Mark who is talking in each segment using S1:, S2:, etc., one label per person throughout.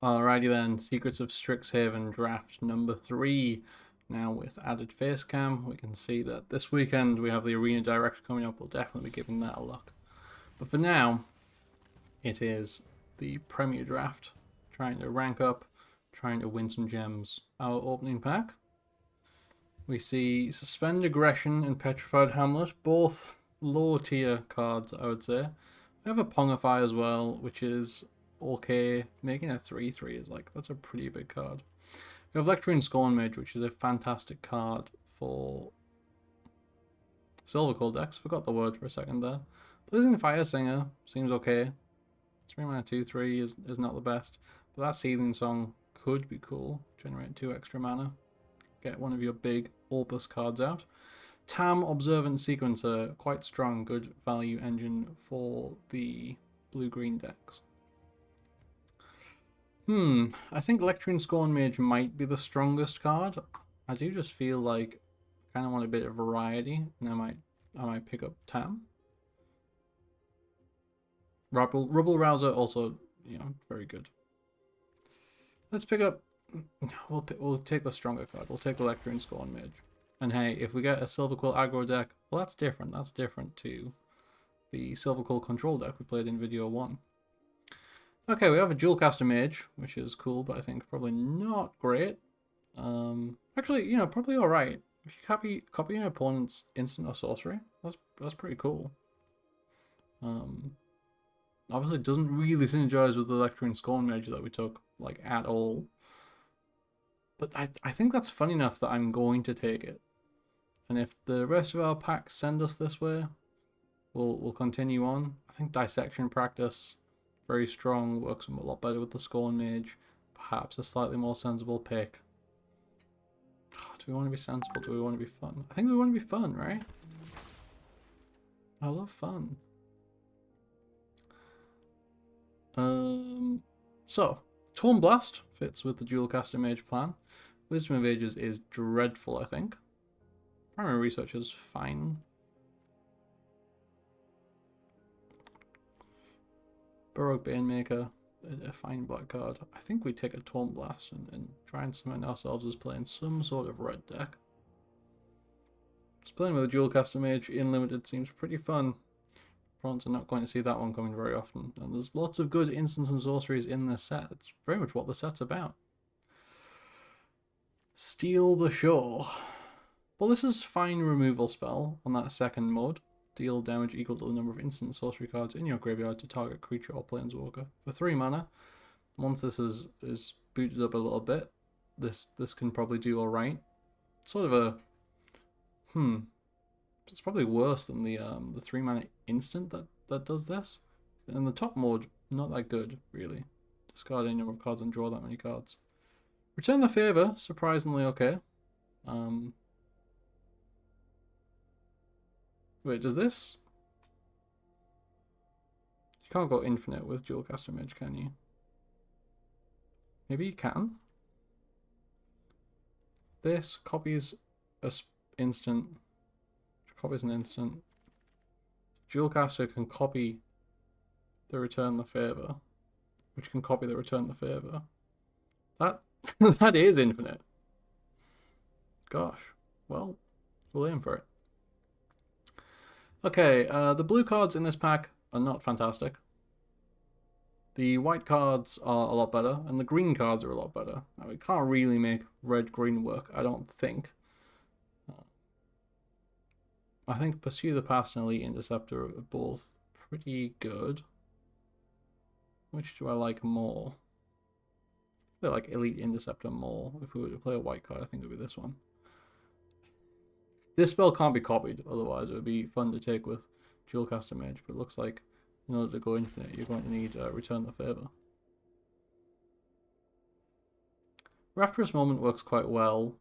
S1: Alrighty then, Secrets of Strixhaven draft number 3. Now with added face cam, we can see that this weekend we have the Arena Direct coming up. We'll definitely be giving that a look. But for now, it is the Premier Draft, trying to rank up, trying to win some gems. Our opening pack, we see Suspend Aggression and Petrified Hamlet, both low tier cards, I would say. We have a Pongify as well, which is okay. Making a 3/3 is like, that's a pretty big card. We have Lecturing Scorn Mage, which is a fantastic card for Silver Cold decks. Forgot the word for a second there. Blazing Fire Singer seems okay. 3 mana 2/3 is not the best, but that Seething Song could be cool. Generate 2 extra mana. Get one of your big Opus cards out. Tam Observant Sequencer, quite strong, good value engine for the blue-green decks. I think Lecturing Scorn Mage might be the strongest card. I do just feel like I kind of want a bit of variety, and I might pick up Tam. Rubble Rouser also, very good. Let's pick up. We'll take the stronger card. We'll take the Lecturing Scorn Mage. And hey, if we get a Silver Quill aggro deck, well, that's different. That's different to the Silver Quill control deck we played in video 1. Okay, we have a Dualcaster Mage, which is cool, but I think probably not great. Actually, probably alright. If you copy an opponent's instant or sorcery, that's pretty cool. Obviously, it doesn't really synergize with the Lecturing Scorn Mage that we took, like, at all. But I think that's fun enough that I'm going to take it. And if the rest of our packs send us this way, we'll continue on. I think Dissection Practice, very strong, works a lot better with the Scorn Mage. Perhaps a slightly more sensible pick. Do we want to be sensible? Do we want to be fun? I think we want to be fun, right? I love fun. So, Torn Blast fits with the Dualcaster Mage plan. Wisdom of Ages is dreadful, I think. Primary Research is fine. Baroque Banemaker, a fine black card. I think we take a Torn Blast and try and cement ourselves as playing some sort of red deck. Just playing with a Dualcaster Mage in Limited seems pretty fun. Opponents are not going to see that one coming very often. And there's lots of good instants and sorceries in this set. It's very much what the set's about. Steal the Shore. Well, this is fine removal spell on that second mode. Deal damage equal to the number of instant sorcery cards in your graveyard to target creature or planeswalker. For 3 mana, once this is booted up a little bit, this can probably do alright. It's sort of a... It's probably worse than the 3 mana instant that does this. In the top mode, not that good, really. Discard any number of cards and draw that many cards. Return the Favor, surprisingly okay. Wait, does this? You can't go infinite with Dualcaster Mage, can you? Maybe you can. This copies an instant. Copies an instant. Dualcaster can copy the Return the Favor, which can copy the Return the Favor. That that is infinite. Gosh. Well, we'll aim for it. Okay, the blue cards in this pack are not fantastic. The white cards are a lot better, and the green cards are a lot better. Now, we can't really make red-green work, I don't think. I think Pursue the Past and Elite Interceptor are both pretty good. Which do I like more? I like Elite Interceptor more. If we were to play a white card, I think it would be this one. This spell can't be copied, otherwise it would be fun to take with Dualcaster Mage, but it looks like in order to go infinite, you're going to need Return the Favor. Rapturous Moment works quite well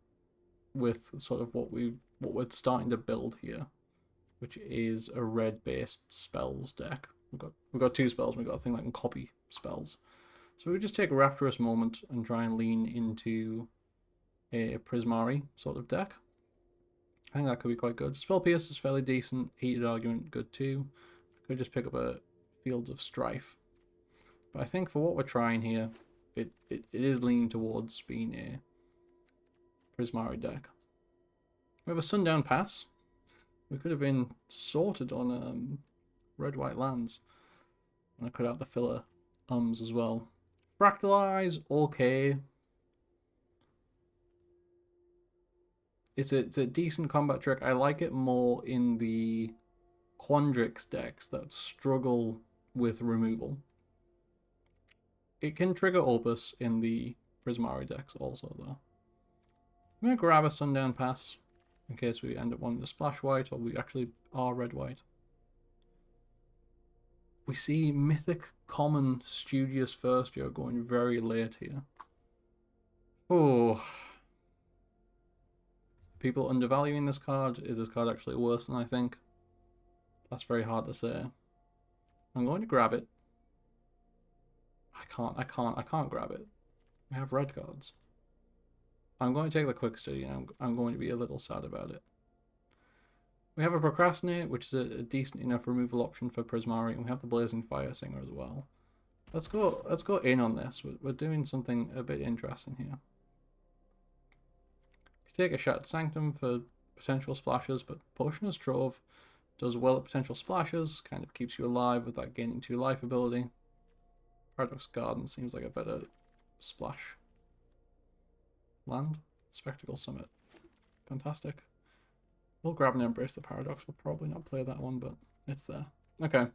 S1: with sort of what we're starting to build here, which is a red-based spells deck. We've got 2 spells, we've got a thing that can copy spells. So we just take a Rapturous Moment and try and lean into a Prismari sort of deck. I think that could be quite good. Spell Pierce is fairly decent. Heated Argument, good too. I could just pick up a Fields of Strife. But I think for what we're trying here, it is leaning towards being a Prismari deck. We have a Sundown Pass. We could have been sorted on red-white lands. And I could have the filler as well. Fractalize, okay. It's a decent combat trick. I like it more in the Quandrix decks that struggle with removal. It can trigger Opus in the Prismari decks also, though. I'm going to grab a Sundown Pass in case we end up wanting to splash white, or we actually are red-white. We see Mythic Common Studious First Year going very late here. Oh. People undervaluing this card. Is this card actually worse than I think? That's very hard to say. I'm going to grab it. I can't grab it. We have red cards. I'm going to take the quick study, and I'm going to be a little sad about it. We have a Procrastinate, which is a decent enough removal option for Prismari, and we have the Blazing Fire Singer as well. Let's go in on this. We're doing something a bit interesting here. Take a Shattered Sanctum for potential splashes, but Potioner's Trove does well at potential splashes, kind of keeps you alive with that gaining 2 life ability. Paradox Garden seems like a better splash. Land. Spectacle Summit. Fantastic. We'll grab and Embrace the Paradox. We'll probably not play that one, but it's there. Okay.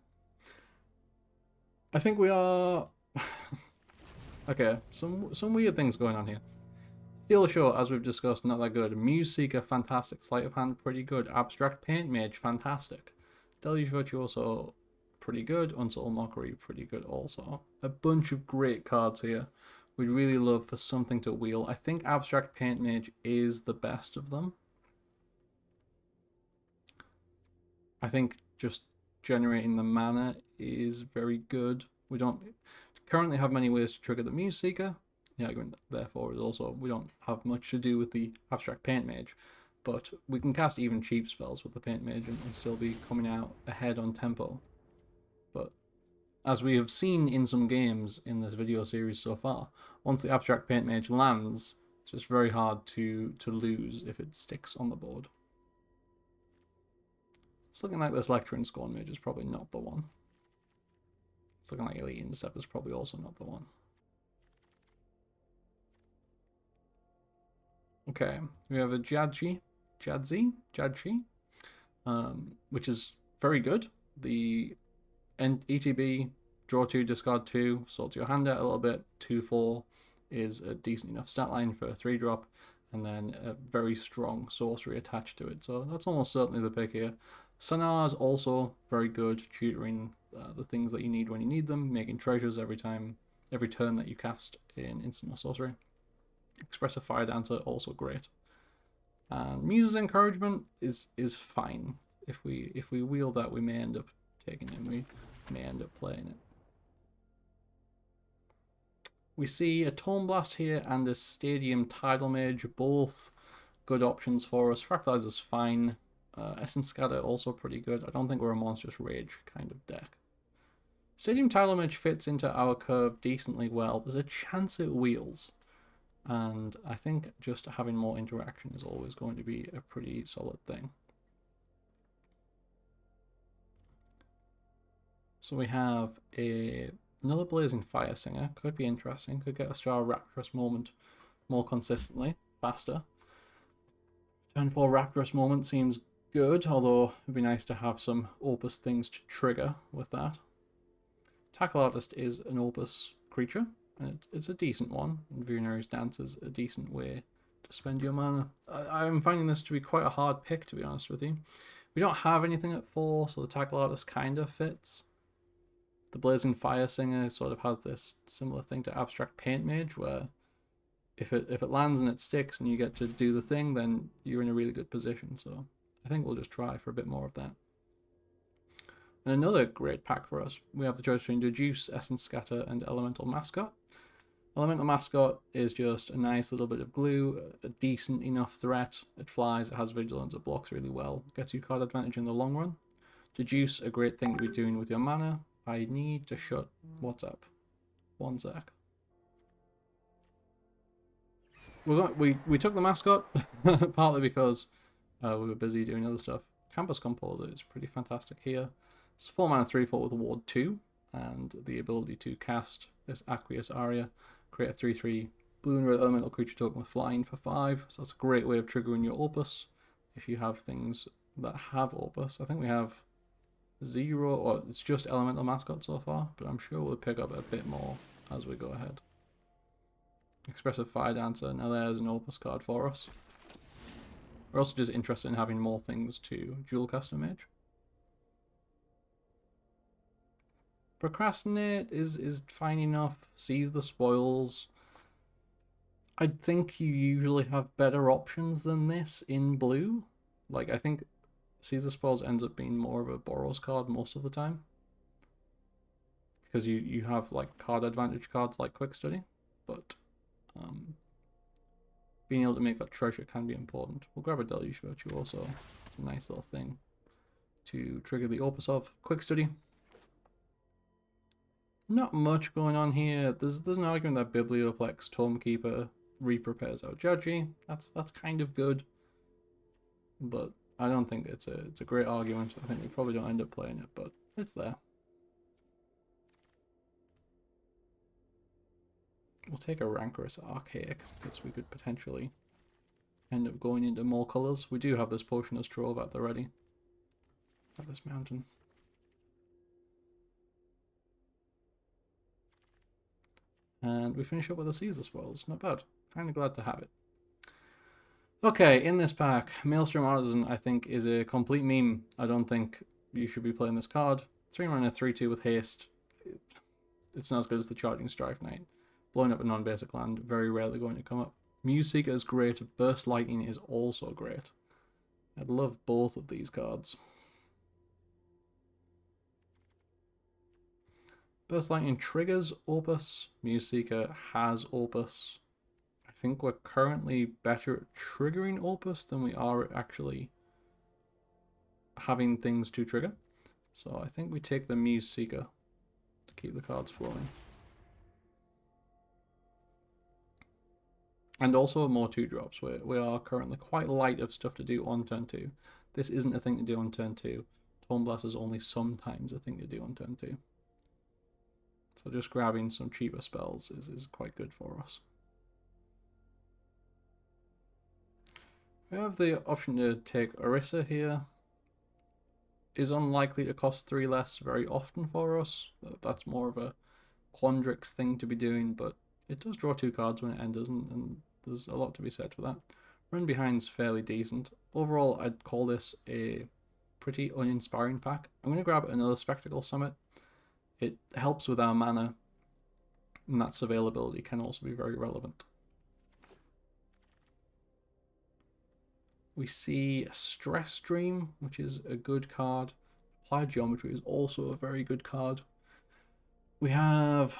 S1: I think we are... okay, some weird things going on here. Steel Shore, as we've discussed, not that good. Muse Seeker, fantastic. Sleight of Hand, pretty good. Abstract Paint Mage, fantastic. Deluge Virtuoso, pretty good. Unsubtle Mockery, pretty good also. A bunch of great cards here. We'd really love for something to wheel. I think Abstract Paint Mage is the best of them. I think just generating the mana is very good. We don't currently have many ways to trigger the Muse Seeker. The argument, therefore, is also we don't have much to do with the Abstract Paint Mage, but we can cast even cheap spells with the Paint Mage and still be coming out ahead on tempo. But as we have seen in some games in this video series so far, once the Abstract Paint Mage lands, it's just very hard to lose if it sticks on the board. It's looking like this Lecturing Scorn Mage is probably not the one. It's looking like Elite Intercept is probably also not the one. Okay, we have a Jadzi, which is very good. The ETB, draw 2, discard 2, sorts your hand out a little bit. 2/4 is a decent enough stat line for a 3-drop, and then a very strong sorcery attached to it. So that's almost certainly the pick here. Sonar is also very good, tutoring the things that you need when you need them, making treasures every turn that you cast an instant or sorcery. Expressive Fire Dancer, also great. And Muse's Encouragement is fine. If we wheel that, we may end up taking it, we may end up playing it. We see a Tome Blast here and a Stadium Tidal Mage, both good options for us. Fractalize is fine. Essence Scatter also pretty good. I don't think we're a Monstrous Rage kind of deck. Stadium Tidal Mage fits into our curve decently well. There's a chance it wheels. And I think just having more interaction is always going to be a pretty solid thing. So we have another Blazing Fire Singer. Could be interesting. Could get us to our Rapturous Moment more consistently, faster. Turn 4 Rapturous Moment seems good, although it'd be nice to have some Opus things to trigger with that. Tackle Artist is an Opus creature, and it's a decent one. And Visionary's Dance is a decent way to spend your mana. I'm finding this to be quite a hard pick, to be honest with you. We don't have anything at 4, so the Tackle Artist kind of fits. The Blazing Fire Singer sort of has this similar thing to Abstract Paint Mage, where if it lands and it sticks and you get to do the thing, then you're in a really good position. So I think we'll just try for a bit more of that. And another great pack for us, we have the choice between Deduce, Essence Scatter, and Elemental Mascot. Elemental Mascot is just a nice little bit of glue, a decent enough threat. It flies, it has vigilance, it blocks really well, gets you card advantage in the long run. Deduce, a great thing to be doing with your mana. I need to shut... What's up? One sec. we took the mascot partly because we were busy doing other stuff. Campus Composer is pretty fantastic here. It's 4 mana 3/4 with Ward 2 and the ability to cast this Aqueous Aria, create a 3/3 blue and red elemental creature token with flying for 5. So that's a great way of triggering your Opus if you have things that have Opus. I think we have 0, or it's just elemental mascot so far, but I'm sure we'll pick up a bit more as we go ahead. Expressive Fire Dancer, now there's an Opus card for us. We're also just interested in having more things to dual cast a mage. Procrastinate is fine enough, Seize the Spoils. I think you usually have better options than this in blue. Like, I think Seize the Spoils ends up being more of a Boros card most of the time. Because you have like card advantage cards like Quick Study, but being able to make that treasure can be important. We'll grab a Deluge Virtuoso. It's a nice little thing to trigger the Opus of. Quick Study. Not much going on here. There's an argument that Biblioplex Tomekeeper re-prepares our Judgy. That's kind of good, but I don't think it's a great argument. I think we probably don't end up playing it, but it's there. We'll take a Rancorous Archaic because we could potentially end up going into more colours. We do have this Potioner's Trove at the ready. At this mountain. And we finish up with a Seize the Spoils. Not bad. Kind of glad to have it. Okay, in this pack, Maelstrom Artisan I think is a complete meme. I don't think you should be playing this card. 3 mana 3/2 with haste. It's not as good as the Charging Strife Knight. Blowing up a non-basic land, very rarely going to come up. Muse Seeker is great, Burst Lightning is also great. I'd love both of these cards. Burst Lightning triggers Opus, Muse Seeker has Opus. I think we're currently better at triggering Opus than we are at actually having things to trigger. So I think we take the Muse Seeker to keep the cards flowing. And also more 2-drops. We are currently quite light of stuff to do on turn 2. This isn't a thing to do on turn 2. Tome Blast is only sometimes a thing to do on turn 2. So just grabbing some cheaper spells is quite good for us. We have the option to take Orisa here. Is unlikely to cost 3 less very often for us. That's more of a Quandrix thing to be doing, but it does draw 2 cards when it enters, and there's a lot to be said for that. Run Behind's fairly decent. Overall, I'd call this a pretty uninspiring pack. I'm going to grab another Spectacle Summit. It helps with our mana, and that availability can also be very relevant. We see Stress Dream, which is a good card. Applied Geometry is also a very good card. We have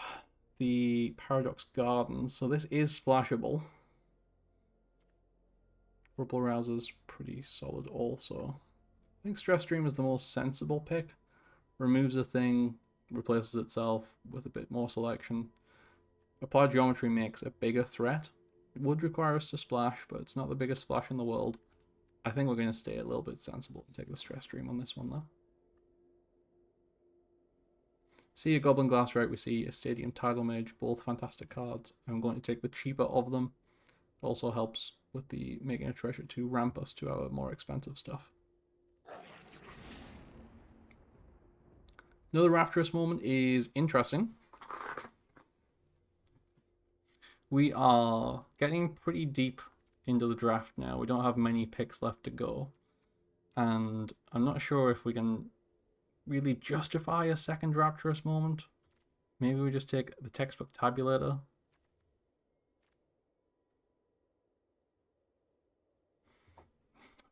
S1: the Paradox Gardens, so this is splashable. Ripple Rouser's pretty solid also. I think Stress Dream is the most sensible pick. Removes a thing, replaces itself with a bit more selection. Applied Geometry makes a bigger threat. It would require us to splash, but it's not the biggest splash in the world. I think we're going to stay a little bit sensible and take the Stress Dream on this one though. See a Goblin Glasswright, we see a Stadium Tidal Mage, both fantastic cards. I'm going to take the cheaper of them. It also helps with the making a treasure to ramp us to our more expensive stuff. Another Rapturous moment is interesting. We are getting pretty deep into the draft now. We don't have many picks left to go. And I'm not sure if we can really justify a second Rapturous moment. Maybe we just take the textbook tabulator.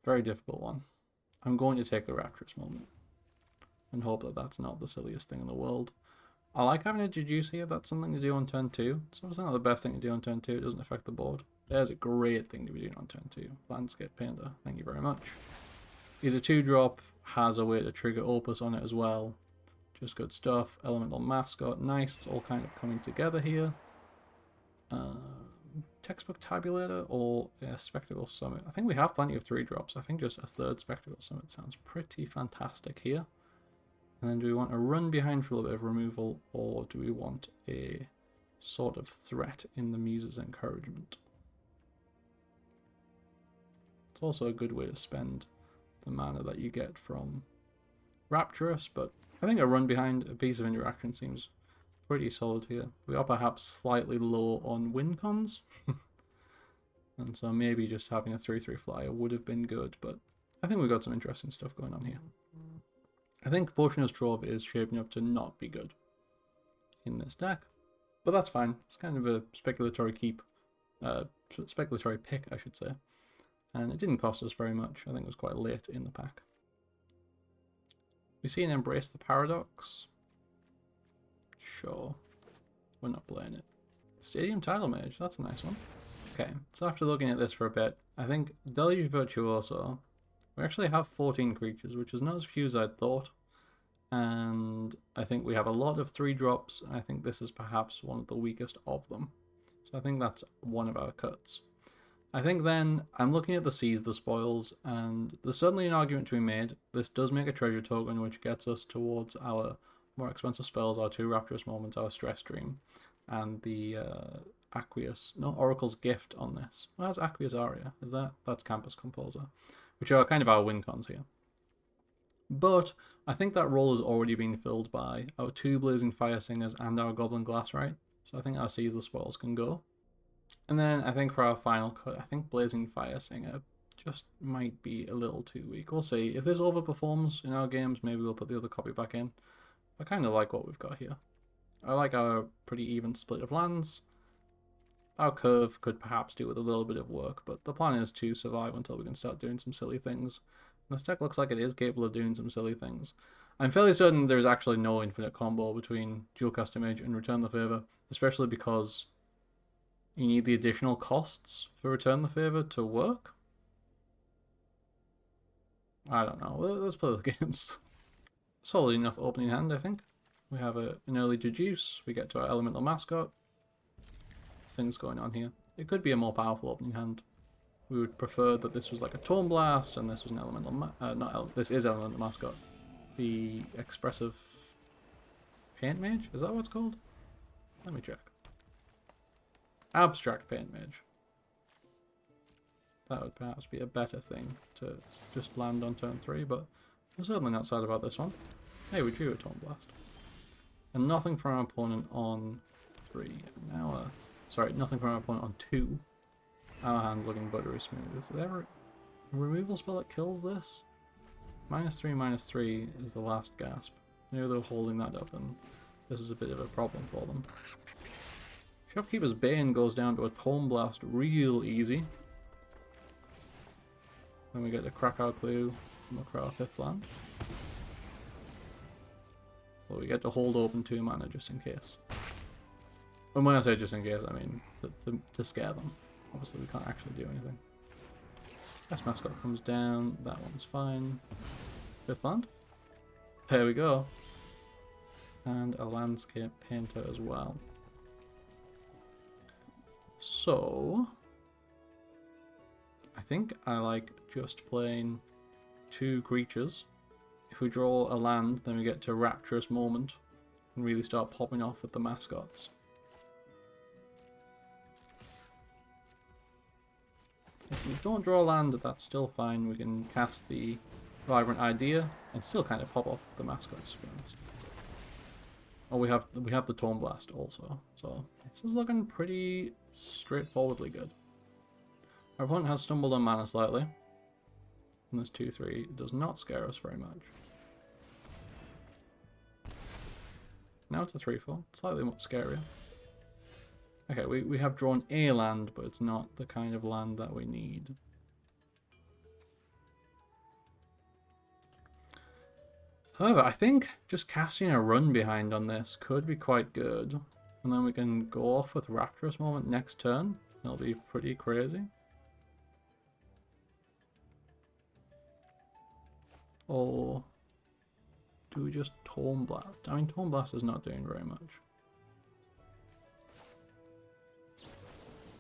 S1: Very difficult one. I'm going to take the Rapturous moment and hope that that's not the silliest thing in the world. I like having a Deduce here. That's something to do on turn 2. It's obviously not the best thing to do on turn 2. It doesn't affect the board. There's a great thing to be doing on turn 2. Landscape Painter. Thank you very much. He's a 2-drop. Has a way to trigger Opus on it as well. Just good stuff. Elemental Mascot. Nice. It's all kind of coming together here. Textbook Tabulator or a Spectacle Summit. I think we have plenty of 3-drops. I think just a third Spectacle Summit sounds pretty fantastic here. And then do we want a run behind for a little bit of removal, or do we want a sort of threat in the Muse's Encouragement? It's also a good way to spend the mana that you get from Rapturous, but I think a run behind a piece of interaction seems pretty solid here. We are perhaps slightly low on win cons, and so maybe just having a 3/3 flyer would have been good, but I think we've got some interesting stuff going on here. I think Potioner's Trove is shaping up to not be good in this deck, but that's fine. It's kind of a speculatory speculatory pick, I should say. And it didn't cost us very much. I think it was quite late in the pack. We see an Embrace the Paradox. Sure. We're not playing it. Stadium Tidal Mage, that's a nice one. Okay, so after looking at this for a bit, I think Deluge Virtuoso, we actually have 14 creatures, which is not as few as I'd thought. And I think we have a lot of 3-drops. I think this is perhaps one of the weakest of them. So I think that's one of our cuts. I think then I'm looking at the Seize the Spoils, and there's certainly an argument to be made. This does make a treasure token, which gets us towards our more expensive spells, our 2 Rapturous Moments, our Stress Dream, and the Oracle's Gift on this. Well, that's Aqueous Aria. That's Campus Composer, which are kind of our win cons here. But I think that role has already been filled by our 2 Blazing Fire Singers and our Goblin Glasswright, so I think our Seize the Spoils can go. And then I think for our final cut, I think Blazing Fire Singer just might be a little too weak. We'll see. If this overperforms in our games, maybe we'll put the other copy back in. I kind of like what we've got here. I like our pretty even split of lands. Our curve could perhaps do with a little bit of work, but the plan is to survive until we can start doing some silly things. And this deck looks like it is capable of doing some silly things. I'm fairly certain there's actually no infinite combo between Dual Custom Mage and Return the Favor, especially because you need the additional costs for Return the Favor to work. I don't know. Let's play the games. Solid enough opening hand, I think. We have an early Deduce. We get to our Elemental Mascot. There's things going on here. It could be a more powerful opening hand. We would prefer that this was like a Tome Blast, and this was an Elemental this is Elemental Mascot. The Expressive Paint Mage? Is that what it's called? Let me check. Abstract Paint Mage. That would perhaps be a better thing to just land on turn 3, but we're certainly not sad about this one. Hey, we drew a Tome Blast. And nothing from our opponent on 3. Now, sorry, nothing from our opponent on 2. Our hand's looking buttery smooth. Is there ever a removal spell that kills this? -3/-3 is the last gasp. Maybe they're holding that up and this is a bit of a problem for them. Shopkeeper's Bane goes down to a Tome Blast real easy. Then we get the Krakow Clue from our 5th land. Well, we get to hold open 2 mana just in case. And when I say just in case, I mean to scare them. Obviously we can't actually do anything. Best Mascot comes down, that one's fine. 5th land. There we go. And a Landscape Painter as well. So I think I like just playing 2 creatures. If we draw a land, then we get to Rapturous Moment and really start popping off with the mascots. If we don't draw a land, that's still fine. We can cast the Vibrant Idea and still kind of pop off the mascots, to be honest. Oh, we have the Tome Blast also, so this is looking pretty straightforwardly good. Our opponent has stumbled on mana slightly, and this 2/3 does not scare us very much. Now it's a 3/4, slightly more scarier. Okay, we have drawn a land, but it's not the kind of land that we need. However, I think just casting a run behind on this could be quite good. And then we can go off with Rapturous Moment next turn. It'll be pretty crazy. Or do we just Tome Blast? I mean, Tome Blast is not doing very much.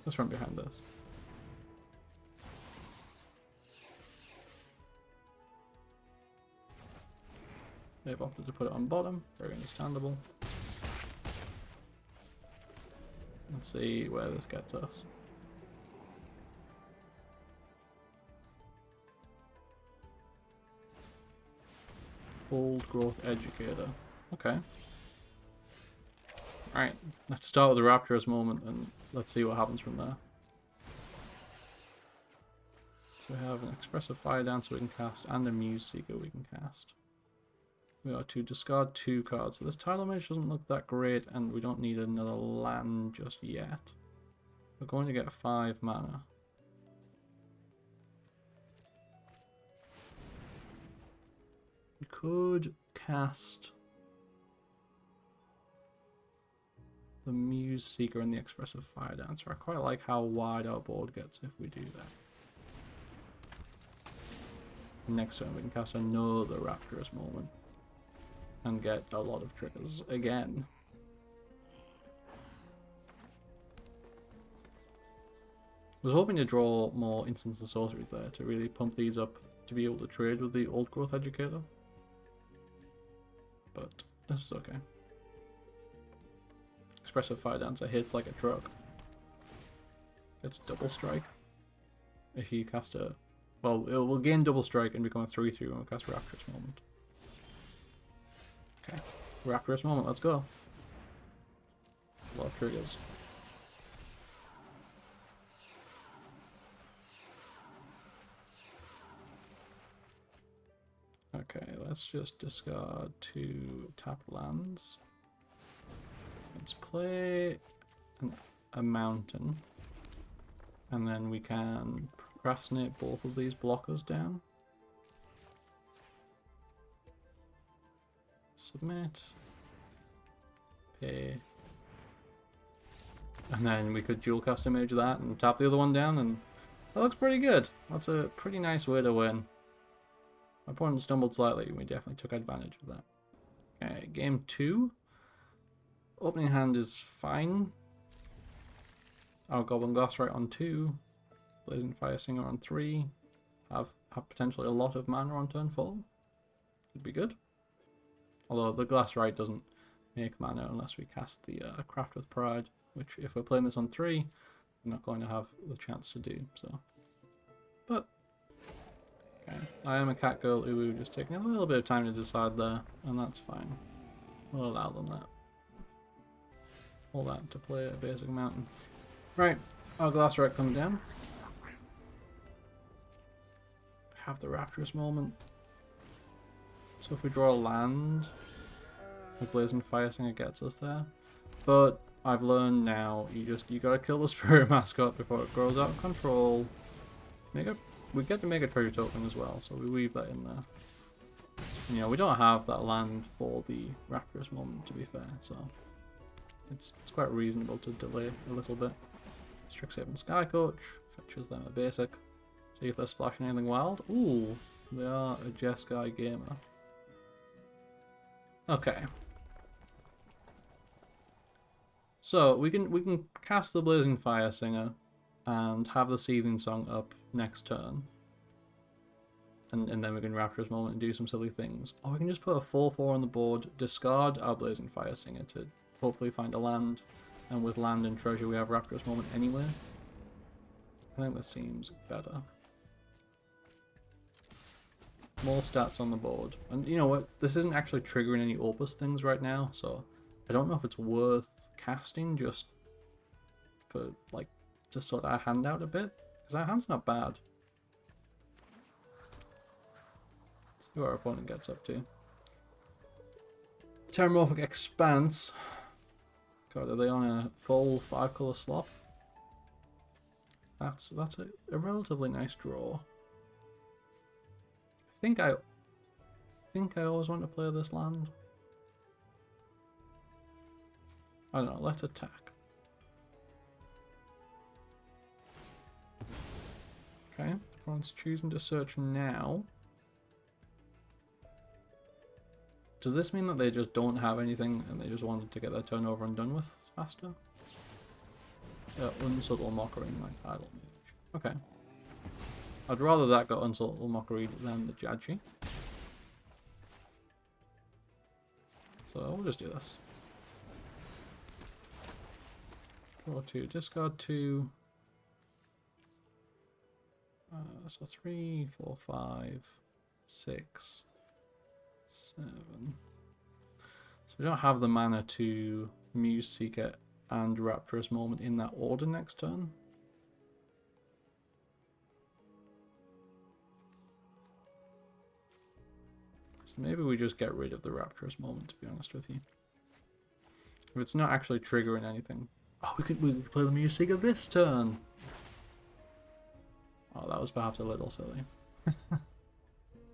S1: Let's run behind this. They've opted to put it on bottom. Very understandable. Let's see where this gets us. Old growth educator. Okay. Alright, let's start with the Rapturous moment and let's see what happens from there. So we have an Expressive Fire Dancer we can cast and a Muse Seeker we can cast. We are to discard 2 cards. So this Tidal Mage doesn't look that great and we don't need another land just yet. We're going to get 5 mana. We could cast the Muse Seeker and the Expressive Fire Dancer. I quite like how wide our board gets if we do that. Next turn we can cast another Rapturous moment and get a lot of triggers again. I was hoping to draw more instants and sorceries there to really pump these up to be able to trade with the Old Growth Educator. But this is okay. Expressive Fire Dancer hits like a truck. It's double strike. If you cast a... Well, it will gain double strike and become a 3/3 when we cast Rapturous Moment. Okay. Rapturous Moment, let's go. A lot of triggers. Okay, let's just discard 2 tap lands. Let's play a mountain. And then we can procrastinate both of these blockers down. Submit. Pay. And then we could dual cast image that and tap the other one down, and that looks pretty good. That's a pretty nice way to win. My opponent stumbled slightly, and we definitely took advantage of that. Okay, game 2. Opening hand is fine. Our Goblin Glassrite on 2. Blazing Fire Singer on 3. Have potentially a lot of mana on turn 4. Could be good. Although the Glassrite doesn't make mana unless we cast the Craft with Pride, which if we're playing this on 3, we're not going to have the chance to do, so. But, okay. I am a cat girl who just taking a little bit of time to decide there, and that's fine. We'll allow them that. All that to play a basic mountain. Right, our Glassrite comes down. Have the Rapturous moment. So if we draw a land, the Blazing Fire Singer gets us there. But I've learned now, you gotta kill the Spirit Mascot before it grows out of control. We get to make a treasure token as well, so we weave that in there. And, you know, we don't have that land for the Rapturous moment, to be fair, so it's quite reasonable to delay a little bit. Strixhaven Skycoach fetches them a basic. See if they're splashing anything wild. Ooh, they are a Jeskai gamer. Okay. So we can cast the Blazing Fire Singer and have the Seething Song up next turn. And then we can Rapturous Moment and do some silly things. Or we can just put a 4/4 on the board, discard our Blazing Fire Singer to hopefully find a land. And with land and treasure we have Rapturous Moment anyway. I think that seems better. More stats on the board. And you know what? This isn't actually triggering any Opus things right now, so I don't know if it's worth casting just for, like, to sort our hand out a bit. Because our hand's not bad. Let's see what our opponent gets up to. Terramorphic Expanse. God, are they on a full 5-color slot? That's a relatively nice draw. I think I always want to play this land. I don't know, let's attack. Okay, everyone's choosing to search now. Does this mean that they just don't have anything and they just wanted to get their turn over and done with faster? Unsubtle Mockery Knight Idol Mage. Okay. I'd rather that got Unsubtle Mockery than the Jadji. So we'll just do this. Draw 2, discard 2. So 3, 4, 5, 6, 7. So we don't have the mana to Muse Seeker and Rapturous Moment in that order next turn. So maybe we just get rid of the Rapturous Moment, to be honest with you. If it's not actually triggering anything. Oh, we could play the Muse Seeker this turn. Oh, that was perhaps a little silly.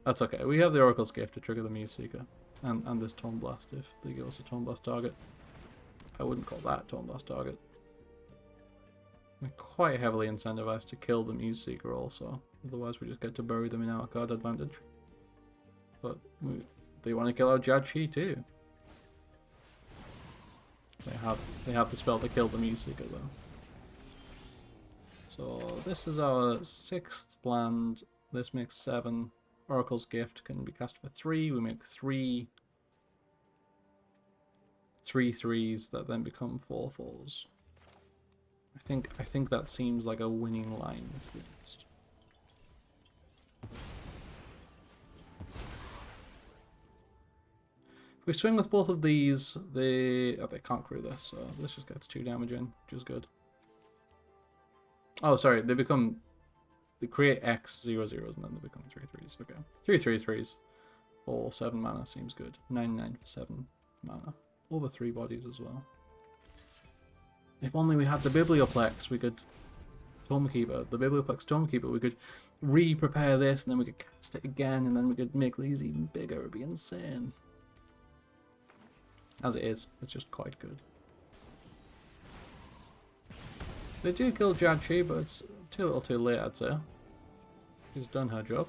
S1: That's okay. We have the Oracle's Gift to trigger the Muse Seeker. And this Tome Blast if they give us a Tome Blast target. I wouldn't call that Tome Blast target. We're quite heavily incentivized to kill the Muse Seeker also. Otherwise we just get to bury them in our card advantage. But they want to kill our Jadchi too. They have the spell to kill the Muse Seeker though. So this is our 6th land. This makes 7. Oracle's Gift can be cast for 3. We make 3 3/3s that then become 4/4s. I think that seems like a winning line, to be honest. If we swing with both of these, they can't crew this, so this just gets 2 damage in, which is good. Oh, sorry, they create X 0/0s and then they become 3/3s. Okay, 3 3/3s for 7 mana seems good. 9/9 for 7 mana. Over 3 bodies as well. If only we had the Biblioplex, we could Tomekeeper. The Biblioplex Tomekeeper, we could re-prepare this and then we could cast it again and then we could make these even bigger. It'd be insane. As it is, it's just quite good. They do kill Jadchi, but it's too little too late, I'd say. She's done her job.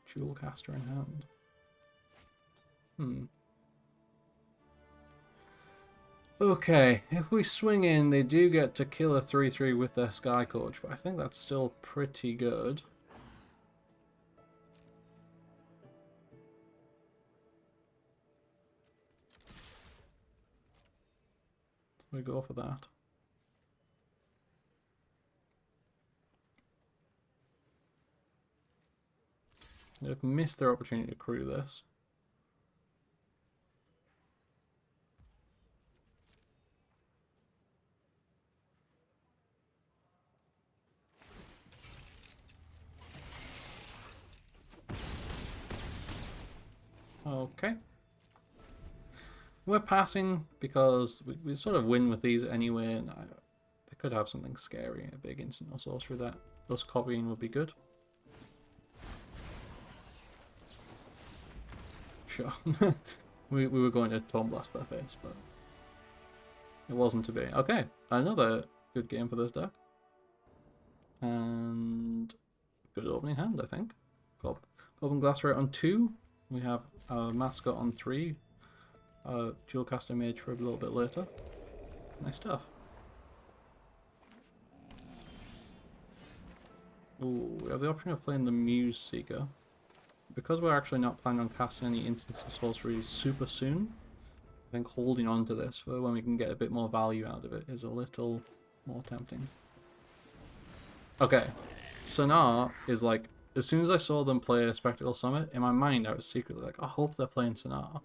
S1: Jewel Caster in hand. Okay, if we swing in, they do get to kill a 3/3 with their Sky Coach, but I think that's still pretty good. We go for that. They've missed their opportunity to crew this. Okay. We're passing because we sort of win with these anyway, and they could have something scary, a big instant or sorcery that us copying would be good. Sure. we were going to Tome Blast their face, but it wasn't to be. Okay, another good game for this deck. And good opening hand, I think. Goblin Glassrate on 2. We have our Mascot on 3. Jewel Caster Mage for a little bit later. Nice stuff. Ooh, we have the option of playing the Muse Seeker. Because we're actually not planning on casting any instants or sorceries super soon, I think holding on to this for when we can get a bit more value out of it is a little more tempting. Okay, Sonar is like, as soon as I saw them play Spectacle Summit, in my mind I was secretly like, I hope they're playing Sonar.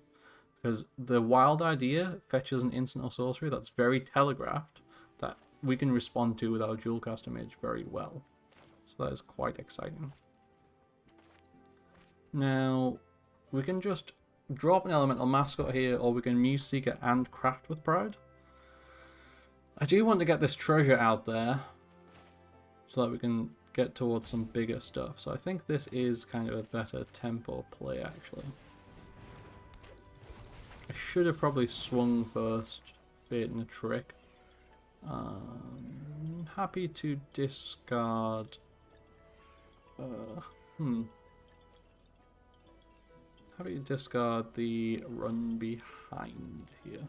S1: Because the wild idea fetches an instant or sorcery that's very telegraphed, that we can respond to with our Jewel Caster Mage very well. So that is quite exciting. Now, we can just drop an Elemental Mascot here, or we can Muse Seeker and Craft with Pride. I do want to get this treasure out there, so that we can get towards some bigger stuff. So I think this is kind of a better tempo play, actually. I should have probably swung first, baiting a trick. happy to discard... Happy to discard the run behind here.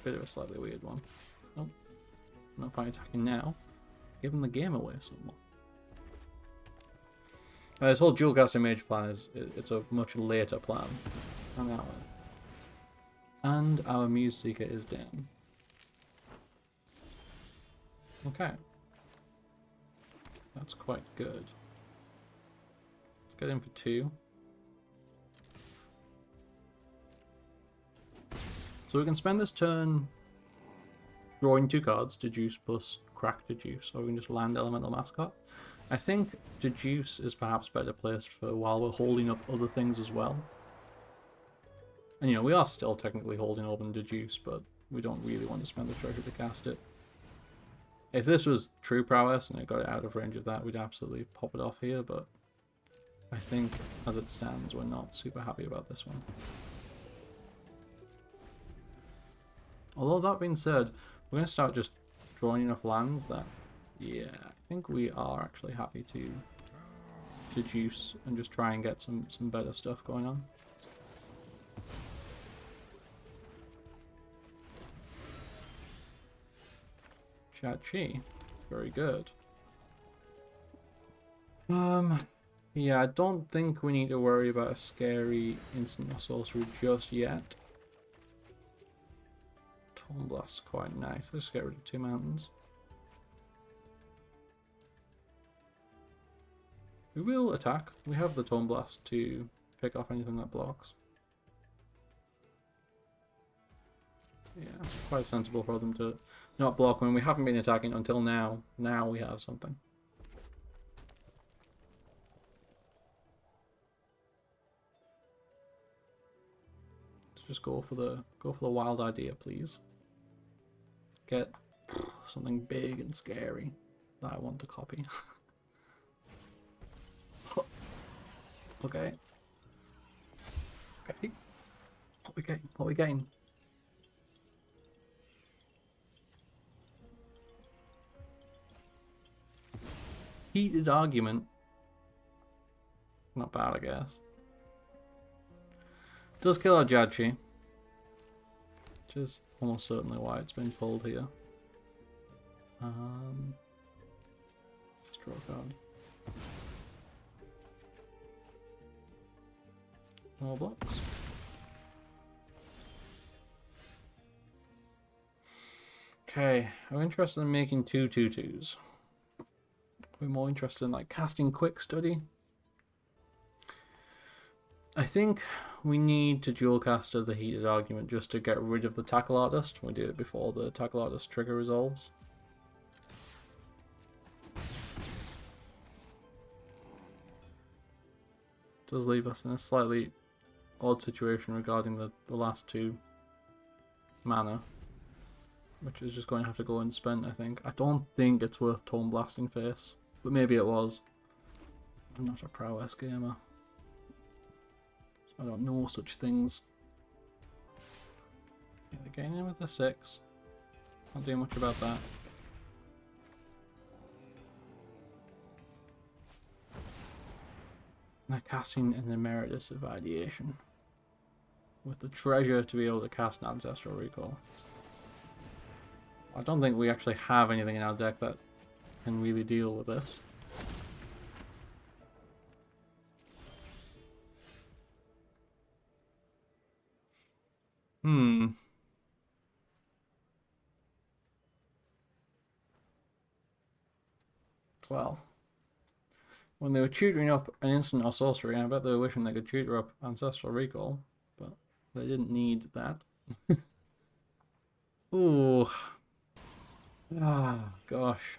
S1: Bit of a slightly weird one. Nope. No point attacking now. Giving the game away somewhat. This whole dual casting mage plan it's a much later plan. And our Muse Seeker is down. Okay. That's quite good. Let's get in for 2. So we can spend this turn drawing 2 cards, Deduce plus Crack Deduce, or we can just land Elemental Mascot. I think Deduce is perhaps better placed for while we're holding up other things as well. And you know, we are still technically holding open Deduce, but we don't really want to spend the treasure to cast it. If this was True Prowess and it got it out of range of that, we'd absolutely pop it off here, but I think as it stands, we're not super happy about this one. Although that being said, we're going to start just drawing enough lands that, yeah, I think we are actually happy to Deduce and just try and get some better stuff going on. Chi, very good. Yeah, I don't think we need to worry about a scary instant or sorcery just yet. Tome Blast's quite nice. Let's get rid of 2 mountains. We will attack. We have the Tome Blast to pick off anything that blocks. Yeah, quite sensible for them to not block when we haven't been attacking until now. Now we have something. Let's just go for the wild idea, please. Get something big and scary that I want to copy. Okay. Okay. What we getting? What we getting? Heated argument. Not bad, I guess. Does kill our Jadchi, which is almost certainly why it's been pulled here. Let's draw a card. More blocks. Okay, I'm interested in making 2 2/2s. We're more interested in like casting Quick Study. I think we need to dual caster the Heated Argument just to get rid of the Tackle Artist. We do it before the Tackle Artist trigger resolves. Does leave us in a slightly odd situation regarding the last 2 mana, which is just going to have to go unspent, I think. I don't think it's worth Tome Blasting Face, but maybe it was. I'm not a prowess gamer, so I don't know such things. Yeah, they're getting in with the 6. Can't do much about that. They're casting an Emeritus of Ideation with the treasure to be able to cast an Ancestral Recall. I don't think we actually have anything in our deck that can really deal with this. Well, when they were tutoring up an instant or sorcery, I bet they were wishing they could tutor up Ancestral Recall, but they didn't need that. Ooh. Ah, gosh.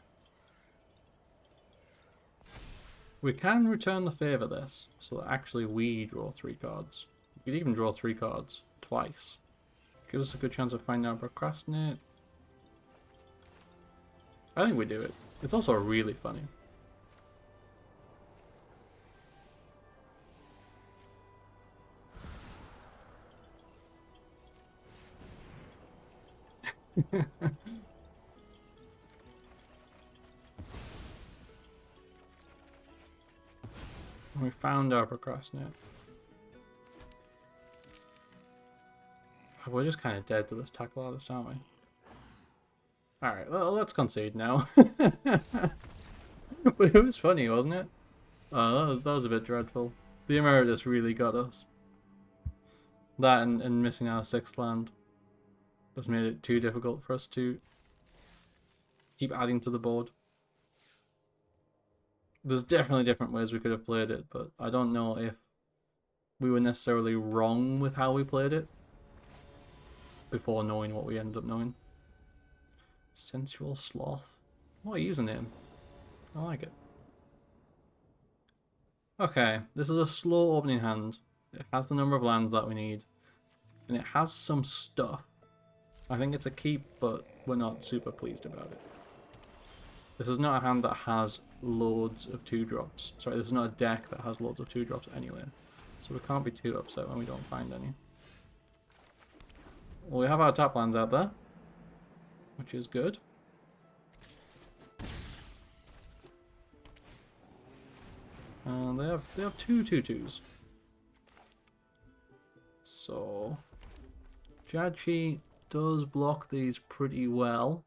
S1: We can return the favour this, so that actually we draw 3 cards. We could even draw 3 cards twice. Give us a good chance of finding out Procrastinate. I think we do it. It's also really funny. We found our procrastinate. We're just kind of dead to this tackle artist, aren't we? Alright, well, let's concede now. But it was funny, wasn't it? Oh, that was a bit dreadful. The Emeritus really got us. That and missing our 6th land just made it too difficult for us to keep adding to the board. There's definitely different ways we could have played it, but I don't know if we were necessarily wrong with how we played it before knowing what we ended up knowing. Sensual Sloth. What a username. I like it. Okay, this is a slow opening hand. It has the number of lands that we need. And it has some stuff. I think it's a keep, but we're not super pleased about it. This is not a hand that has loads of 2-drops. Sorry, this is not a deck that has loads of 2-drops anyway. So we can't be too upset when we don't find any. Well, we have our tap lands out there, which is good. And they have 2 2/2s. So Jadchi does block these pretty well.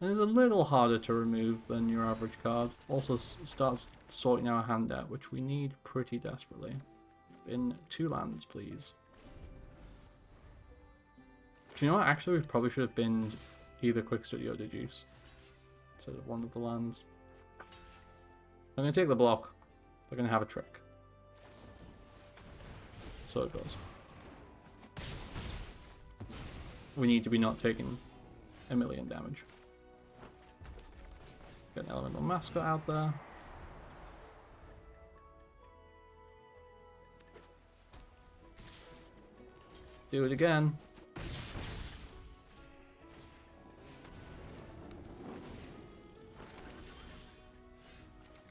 S1: And is a little harder to remove than your average card. Also starts sorting our hand out, which we need pretty desperately. In 2 lands, please. Do you know what? Actually, we probably should have binned either Quick Study or Deduce instead of one of the lands. I'm going to take the block. They're going to have a trick. So it goes. We need to be not taking a million damage. Get an elemental mascot out there. Do it again.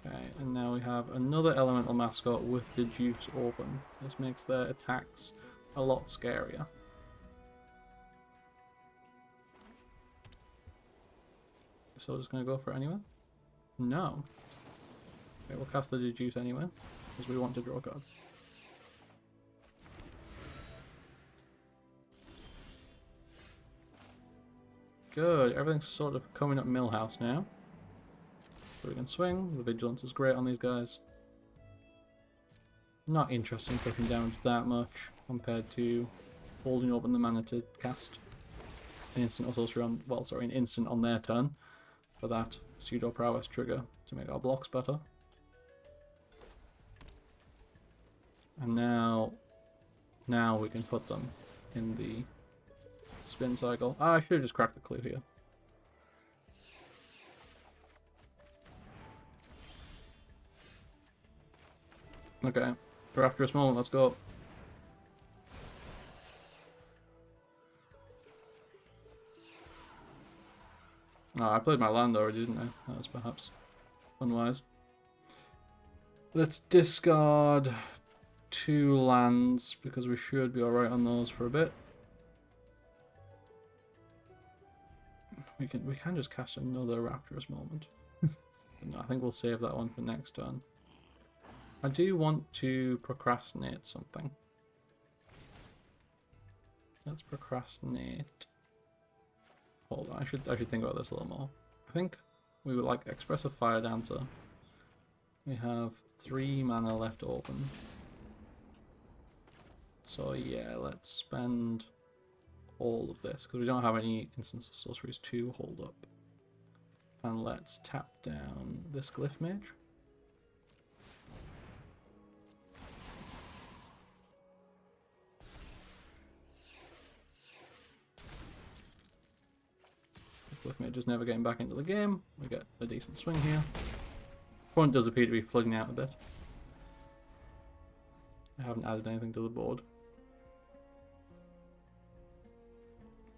S1: Okay, and now we have another elemental mascot with the juice open. This makes their attacks a lot scarier. So we're just going to go for it anyway? No. Okay, we'll cast the deduce anyway, because we want to draw a card. Good, everything's sort of coming up Millhouse now. So we can swing, the vigilance is great on these guys. Not interested in taking damage that much compared to holding open the mana to cast an instant or sorcery on, well, sorry, an instant on their turn for that pseudo prowess trigger to make our blocks better. And now we can put them in the spin cycle. Ah, I should have just cracked the clue here. Okay, Rapturous Moment, let's go. Oh, I played my land already, didn't I? That was perhaps unwise. Let's discard 2 lands, because we should be alright on those for a bit. We can just cast another Rapturous Moment. No, I think we'll save that one for next turn. I do want to procrastinate something. Let's procrastinate. Hold on, I should think about this a little more. I think we would like Expressive Fire Dancer. We have 3 mana left open. So yeah, let's spend all of this, because we don't have any instance of sorceries to hold up. And let's tap down this Glyph Mage. Glyph Mage is never getting back into the game. We get a decent swing here. Opponent does appear to be flooding out a bit. I haven't added anything to the board.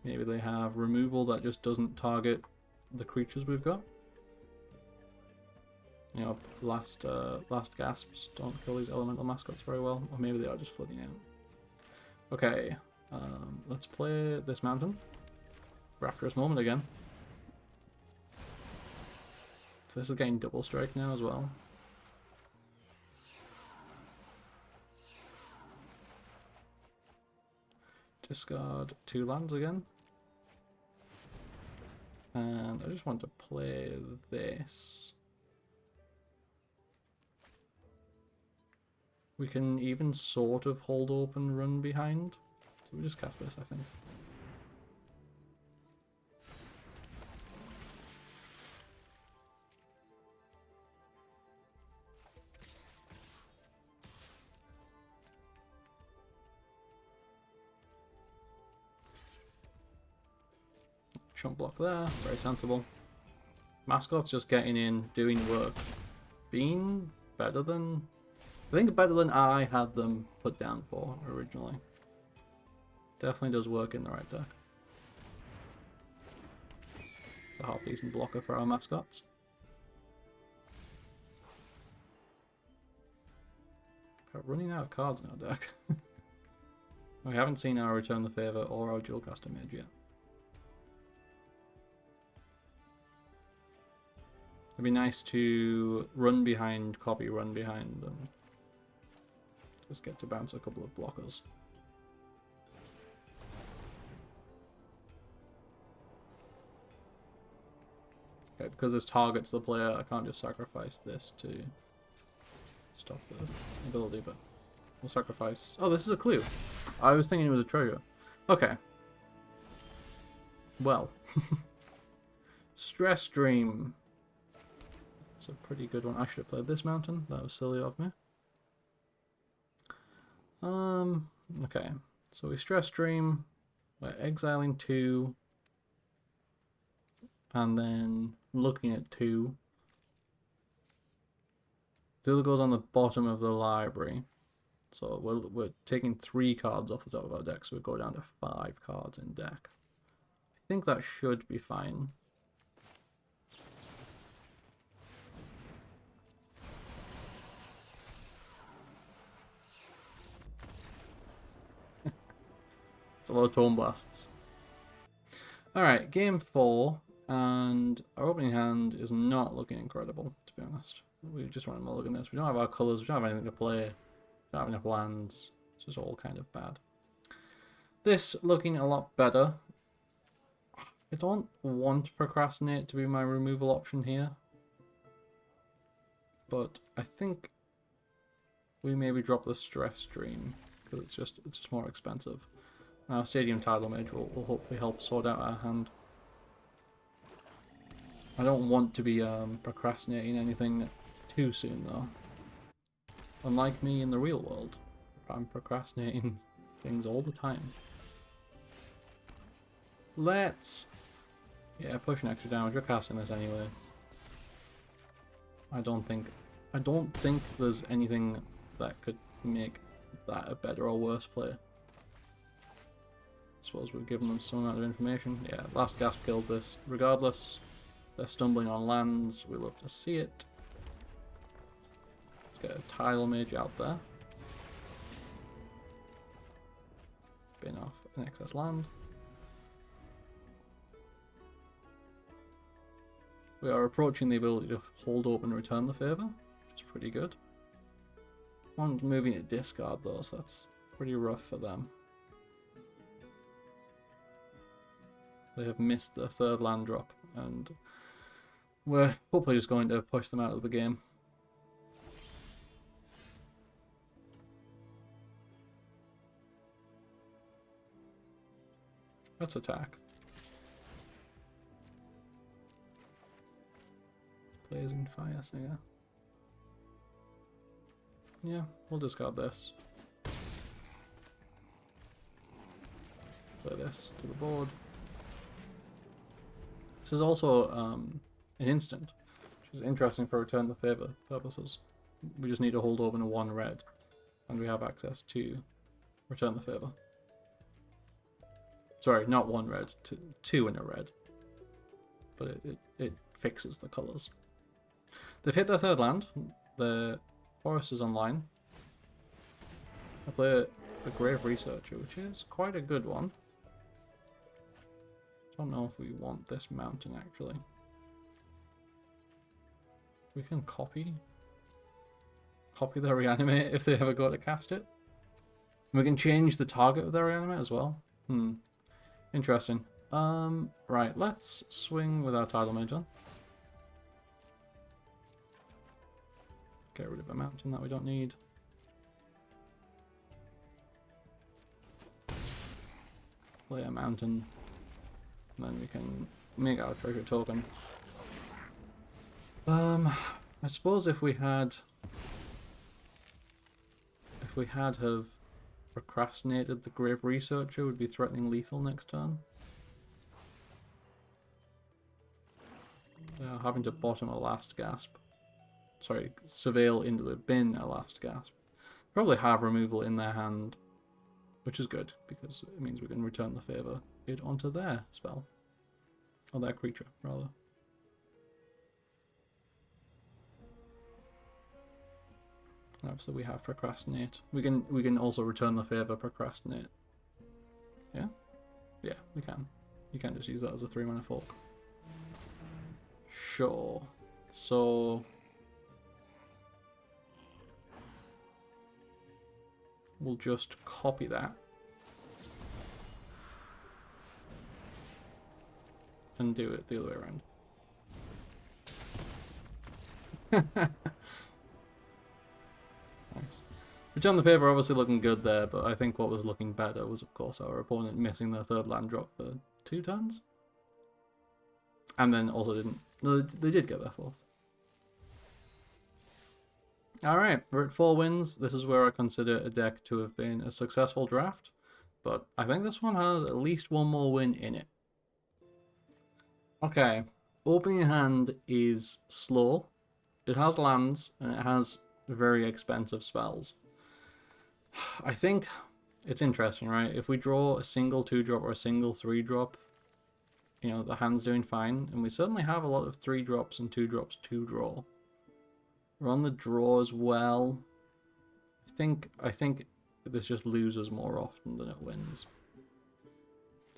S1: Maybe they have removal that just doesn't target the creatures we've got. You know, last gasps don't kill these elemental mascots very well, or maybe they are just flooding out. Okay, let's play this mountain. Rapturous Moment again. So this is getting double strike now as well. discard 2 lands again. And I just want to play this. We can even sort of hold open, run behind. So we just cast this, I think. Chunk block there, very sensible. Mascot's just getting in, doing work. Being better than... I think better than I had them put down for originally. Definitely does work in the right deck. It's a half decent blocker for our mascots. Got running out of cards in our deck. We haven't seen our Return the Favour or our Dual Caster Mage yet. It'd be nice to run behind, copy, run behind, and just get to bounce a couple of blockers. Okay, because this targets the player, I can't just sacrifice this to stop the ability, but we'll sacrifice... Oh, this is a clue. I was thinking it was a treasure. Okay. Well. Stress Dream. It's a pretty good one. I should have played this mountain. That was silly of me. Okay. So we Stress Dream. We're exiling 2. And then looking at 2. The other goes on the bottom of the library. So we're taking 3 cards off the top of our deck, so we go down to 5 cards in deck. I think that should be fine. It's a lot of Tome Blasts. Alright, game 4, and our opening hand is not looking incredible, to be honest. We just want to mulligan this. We don't have our colours, we don't have anything to play, we don't have enough lands. It's just all kind of bad. This looking a lot better. I don't want Procrastinate to be my removal option here, but I think we maybe drop the Stress Dream, because it's just more expensive. Our Stadium Tidal Mage will hopefully help sort out our hand. I don't want to be procrastinating anything too soon though. Unlike me in the real world, I'm procrastinating things all the time. Let's... Yeah, push an extra damage. We're casting this anyway. I don't think there's anything that could make that a better or worse play. I suppose we've given them some amount of information. Yeah, Last Gasp kills this. Regardless, they're stumbling on lands. We love to see it. Let's get a Tidal Mage out there. Bin off an excess land. We are approaching the ability to hold open Return the Favour, which is pretty good. One's moving to discard though, so that's pretty rough for them. They have missed their 3rd land drop, and we're hopefully just going to push them out of the game. Let's attack. Blazing Fire Singer. Yeah, we'll discard this. Play this to the board. This is also an instant, which is interesting for Return the Favour purposes. We just need to hold open a 1 red, and we have access to Return the Favour. Sorry, not 1 red, 2 in a red. But it fixes the colours. They've hit their 3rd land. The forest is online. I play a Grave Researcher, which is quite a good one. Don't know if we want this mountain actually. We can copy their Reanimate if they ever go to cast it. We can change the target of their Reanimate as well. Interesting. Right, let's swing with our Tidal Mage on. Get rid of a mountain that we don't need. Play a mountain. And then we can make our treasure token. I suppose if we had have procrastinated the Grave Researcher, would be threatening lethal next turn. Having to bottom a Last Gasp. Sorry, surveil into the bin a Last Gasp. Probably have removal in their hand, which is good, because it means we can return the favour it onto their spell. Or their creature, rather. And obviously we have procrastinate. We can also return the favour, procrastinate. Yeah? Yeah, we can. You can just use that as a 3-mana fork. Sure. So we'll just copy that and do it the other way around. Nice. Return the Favour obviously looking good there, but I think what was looking better was, of course, our opponent missing their third land drop for 2 turns. And then also didn't... No, they did get their fourth. Alright, we're at 4 wins. This is where I consider a deck to have been a successful draft. But I think this one has at least 1 more win in it. Okay, opening hand is slow. It has lands, and it has very expensive spells. I think it's interesting, right? If we draw a single 2-drop or a single 3-drop, you know, the hand's doing fine. And we certainly have a lot of 3-drops and 2-drops to draw. We're on the draw as well. I think this just loses more often than it wins.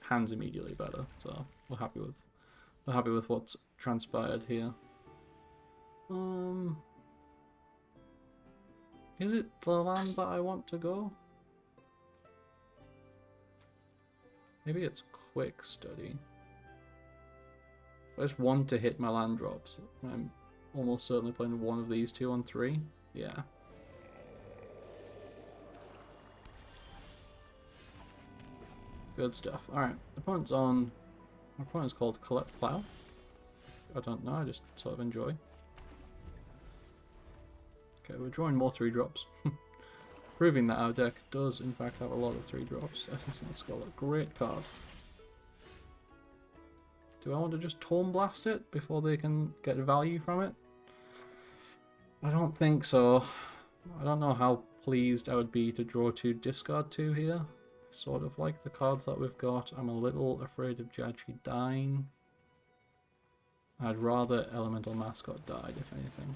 S1: Hand's immediately better, so we're happy with what's transpired here. Is it the land that I want to go? Maybe it's Quick Study. I just want to hit my land drops. I'm almost certainly playing one of these 2 on 3. Yeah. Good stuff. Alright, opponent's on... My opponent's called Collect Plow. I don't know, I just sort of enjoy. Okay, we're drawing more 3-drops. Proving that our deck does in fact have a lot of 3-drops. Essence and Scholar, great card. Do I want to just Tome Blast it before they can get value from it? I don't think so. I don't know how pleased I would be to draw 2, discard 2 here. Sort of like the cards that we've got. I'm a little afraid of Jachi dying. I'd rather Elemental Mascot died, if anything.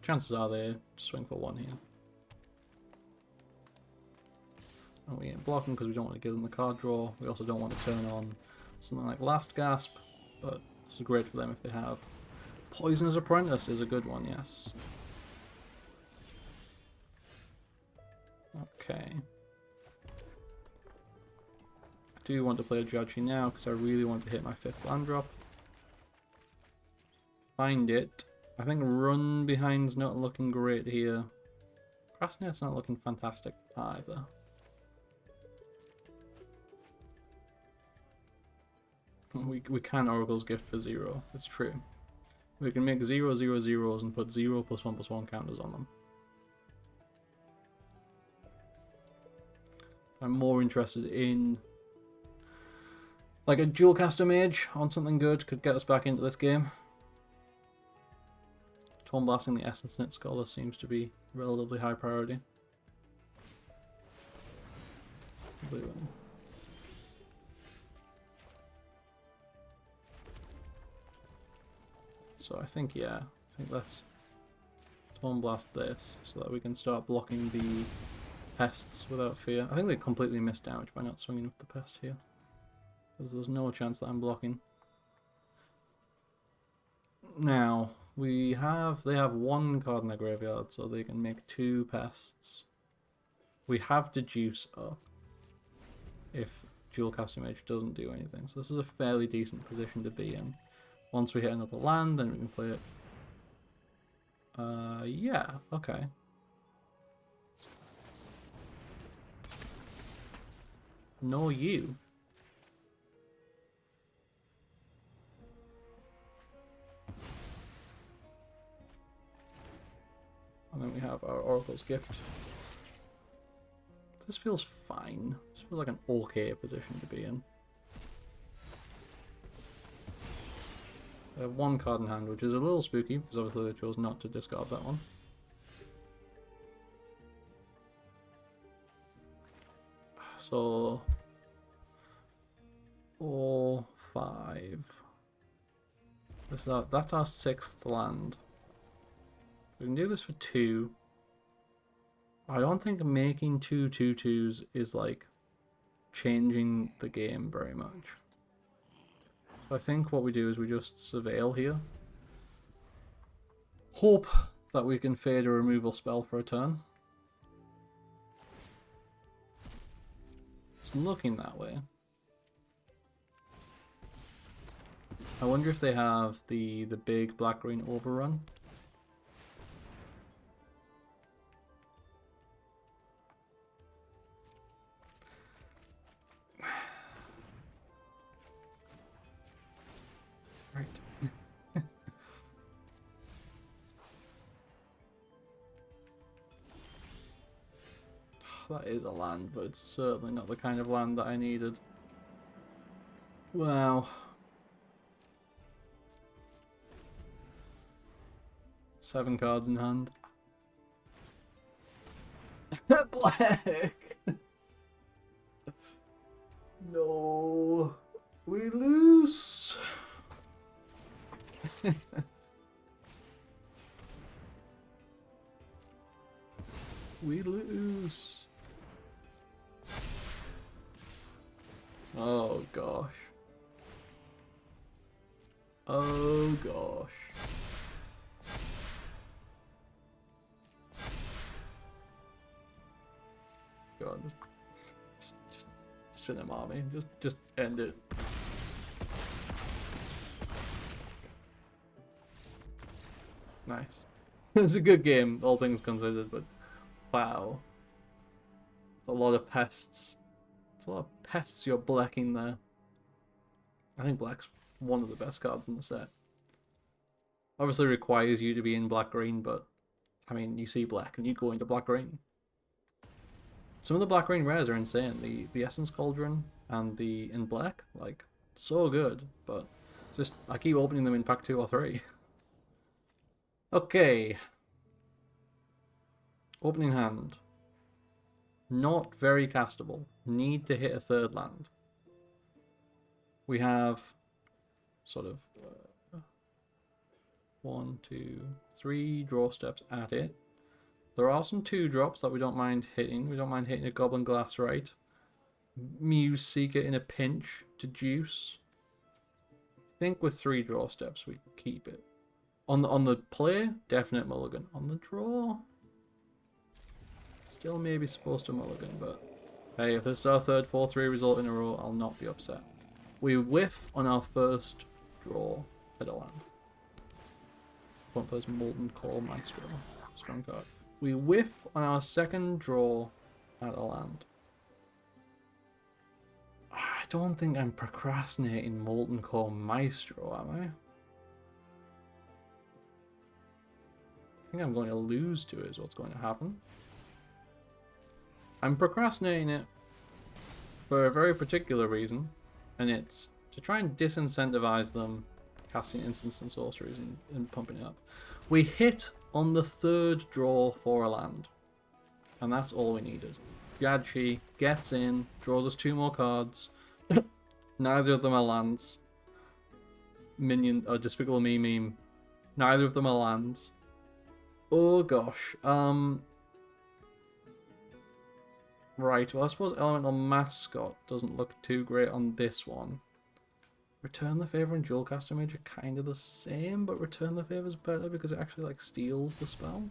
S1: Chances are they swing for 1 here. And we ain't blocking because we don't want to give them the card draw. We also don't want to turn on something like Last Gasp, but this is great for them if they have. Poisoner's Apprentice is a good one, yes. Okay. I do want to play a Judgy now because I really want to hit my 5th land drop. Find it. I think Run Behind's not looking great here. Procrastinate's not looking fantastic either. We can Oracle's Gift for 0. It's true. We can make 0/0/0s and put 0 +1/1 counters on them. I'm more interested in like a Dualcaster Mage on something good could get us back into this game. Tome Blasting the Essence Knit Scholar seems to be relatively high priority. Blue one. So I think, yeah, let's Tome Blast this so that we can start blocking the pests without fear. I think they completely missed damage by not swinging with the pest here, because there's no chance that I'm blocking. Now, they have 1 card in their graveyard, so they can make 2 pests. We have to juice up if Dual Caster Mage doesn't do anything. So this is a fairly decent position to be in. Once we hit another land, then we can play it. Yeah, okay. No, you. And then we have our Oracle's Gift. This feels fine. This feels like an okay position to be in. I have one card in hand, which is a little spooky, because obviously they chose not to discard that one. So... 4, 5... That's our 6th land. We can do this for 2. I don't think making 2 2/2s is like changing the game very much. So I think what we do is we just surveil here. Hope that we can fade a removal spell for a turn. It's looking that way. I wonder if they have the big black-green overrun. Right. That is a land, but it's certainly not the kind of land that I needed. Wow. 7 cards in hand. Black! No. We lose. We lose. Oh gosh. Oh gosh. God, just cinema me. Just end it. Nice. It's a good game, all things considered, but wow. It's a lot of pests. It's a lot of pests you're blacking there. I think black's one of the best cards in the set. Obviously requires you to be in black-green, but I mean, you see black and you go into black-green. Some of the black-green rares are insane. The Essence Cauldron and the in black, like, so good, but just I keep opening them in pack 2 or 3. Okay. Opening hand. Not very castable. Need to hit a 3rd land. We have sort of 1, 2, 3 draw steps at it. There are some 2-drops that we don't mind hitting. We don't mind hitting a Goblin Glass Right. Muse Seeker in a pinch to juice. I think with 3 draw steps we keep it. On the play, definite mulligan. On the draw, still maybe supposed to mulligan, but hey, if this is our 3rd 4-3 result in a row, I'll not be upset. We whiff on our first draw at a land. One plays Molten Core Maestro. Strong card. We whiff on our 2nd draw at a land. I don't think I'm procrastinating Molten Core Maestro, am I? I think I'm going to lose to it is what's going to happen. I'm procrastinating it for a very particular reason, and it's to try and disincentivize them casting instants and sorceries and pumping it up. We hit on the 3rd draw for a land, and that's all we needed. Yadchi gets in, draws us 2 more cards. Neither of them are lands. Minion or Despicable Me meme. Neither of them are lands. Oh gosh. Right, well I suppose Elemental Mascot doesn't look too great on this one. Return the Favor and Dual Caster Mage are kind of the same, but Return the Favor is better because it actually like steals the spell.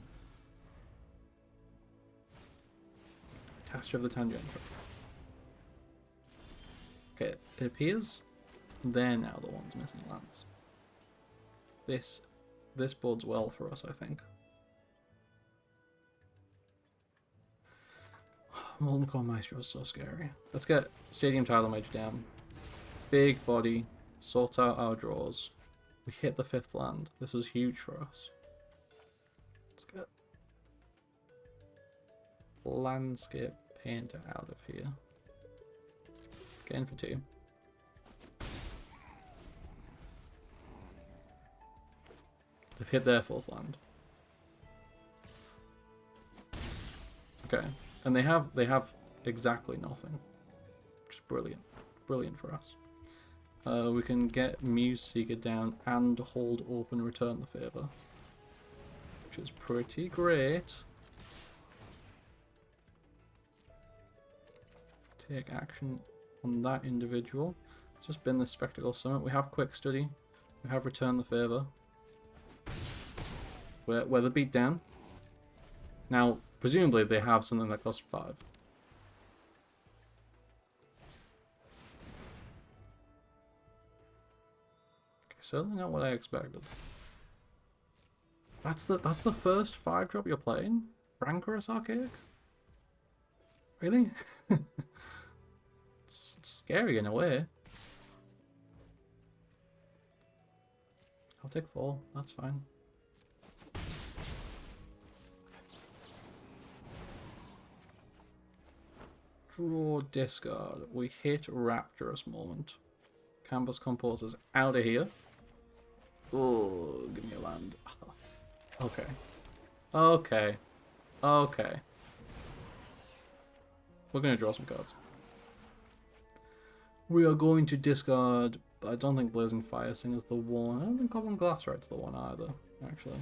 S1: Caster of the Tangential. Okay, it appears they're now the ones missing lands. This bodes well for us, I think. Molten Core Maestro is so scary. Let's get Stadium Tidal Mage down. Big body, sort out our draws. We hit the 5th land. This is huge for us. Let's get Landscape Painter out of here. Get in for 2. They've hit their 4th land. Okay. And they have exactly nothing. Which is brilliant. Brilliant for us. We can get Muse Seeker down and hold open Return the Favour. Which is pretty great. Take action on that individual. It's just been the Spectacle Summit. We have Quick Study. We have Return the Favour. Weather Beat down. Now, presumably they have something that costs 5. Okay, certainly not what I expected. That's the first 5-drop you're playing? Rancorous Archaic? Really? It's scary in a way. I'll take 4, that's fine. Draw, discard. We hit Rapturous Moment. Canvas Composer's out of here. Oh, give me a land. Okay. Okay. Okay. We're going to draw some cards. We are going to discard, but I don't think Blazing Fire Sing is the one. I don't think Goblin Glassright's the one either, actually.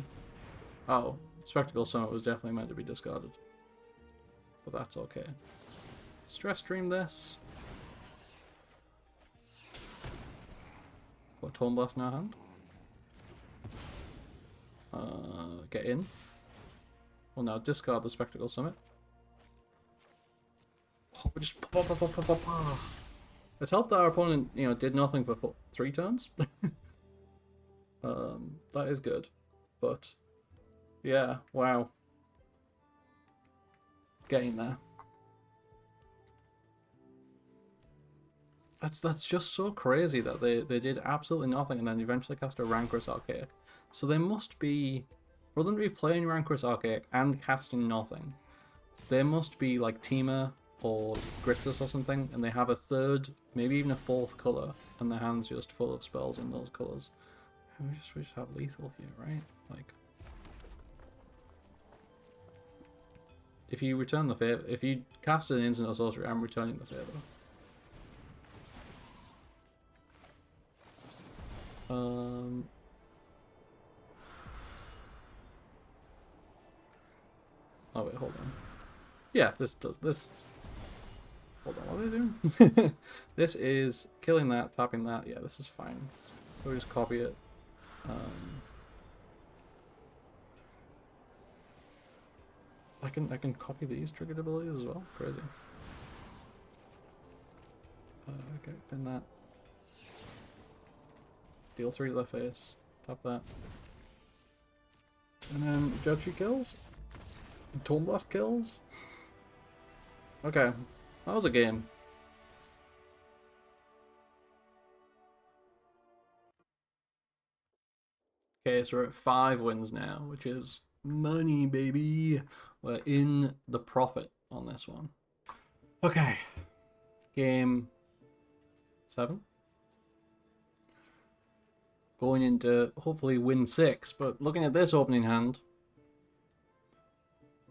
S1: Oh, Spectacle Summit was definitely meant to be discarded. But that's okay. Stress Stream this. Got Tone Blast in our hand. Get in. Well, now discard the Spectacle Summit. Oh, we just pop. It's helped that our opponent, did nothing for 3 turns. That is good, but yeah, wow. Getting there. That's just so crazy that they did absolutely nothing and then eventually cast a Rancorous Archaic. So they must be, for them to be playing Rancorous Archaic and casting nothing, they must be like Teema or Grixis or something, and they have a 3rd, maybe even a 4th colour, and their hand's just full of spells in those colours. We just have lethal here, right? Like, if you return the favour, if you cast an instant or sorcery, I'm returning the favour. Oh wait, hold on. Yeah, this does this. Hold on, what are they doing? This is killing that, tapping that. Yeah, this is fine. So we just copy it. I can copy these triggered abilities as well. Crazy. Okay, pin that. Deal 3 to their face. Tap that. And then Judge kills. Tone Blast kills. Okay, that was a game. Okay, so we're at 5 wins now, which is money, baby. We're in the profit on this one. Okay, game 7. Going into hopefully win 6, but looking at this opening hand,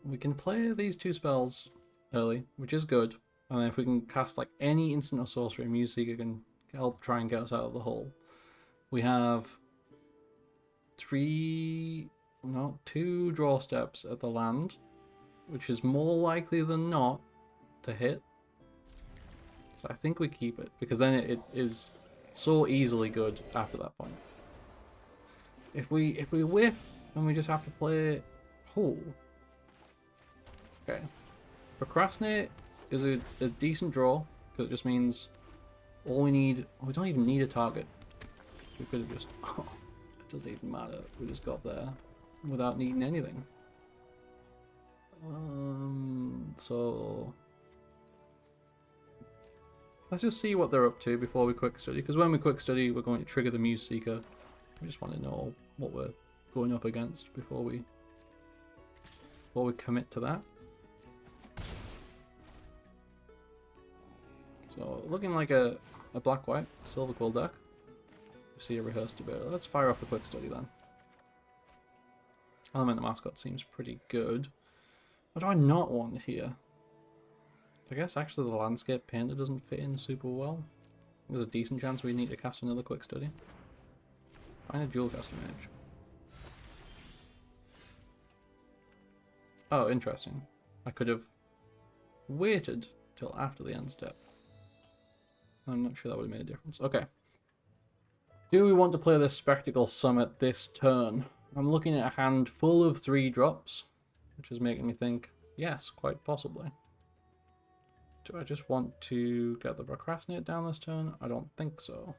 S1: we can play these 2 spells early, which is good. And then if we can cast like any instant or sorcery, Muse Seeker can help try and get us out of the hole. We have 2 draw steps at the land, which is more likely than not to hit. So I think we keep it, because then it is so easily good after that point. If we whiff, then we just have to play. Oh. Okay. Procrastinate is a decent draw, because it just means all we need... We don't even need a target. We could have just... Oh, it doesn't even matter. We just got there without needing anything. So... Let's just see what they're up to before we quick study, because when we quick study, we're going to trigger the Muse Seeker. We just want to know what we're going up against before we commit to that. So, looking like a black-white silver quill deck. You see a rehearsed debate. Let's fire off the quick study then. Elemental Mascot seems pretty good. What do I not want here? I guess actually the Landscape Painter doesn't fit in super well. There's a decent chance we need to cast another quick study. Find a dual caster mage. Oh, interesting. I could have waited till after the end step. I'm not sure that would have made a difference. Okay. Do we want to play this Spectacle Summit this turn? I'm looking at a hand full of 3 drops, which is making me think, yes, quite possibly. Do I just want to get the Procrastinate down this turn? I don't think so.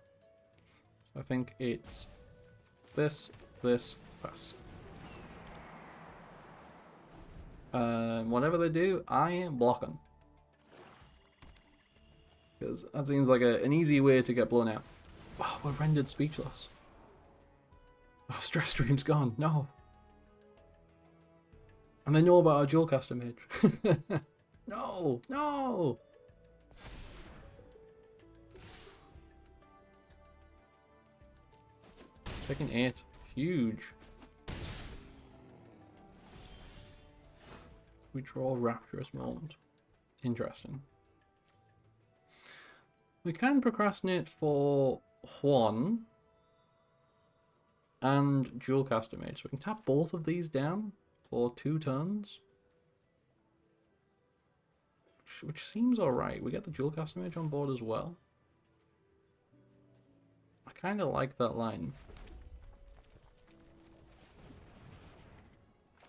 S1: So I think it's this, pass. Whatever they do, I ain't blocking. Because that seems like an easy way to get blown out. Oh, we're rendered speechless. Oh, Stress Stream's gone. No. And they know about our dual caster mage. No, no. Taking 8. Huge. We draw Rapturous Moment. Interesting. We can procrastinate for 1 and dual caster mage. So we can tap both of these down for 2 turns. Which seems alright. We get the dual caster mage on board as well. I kind of like that line.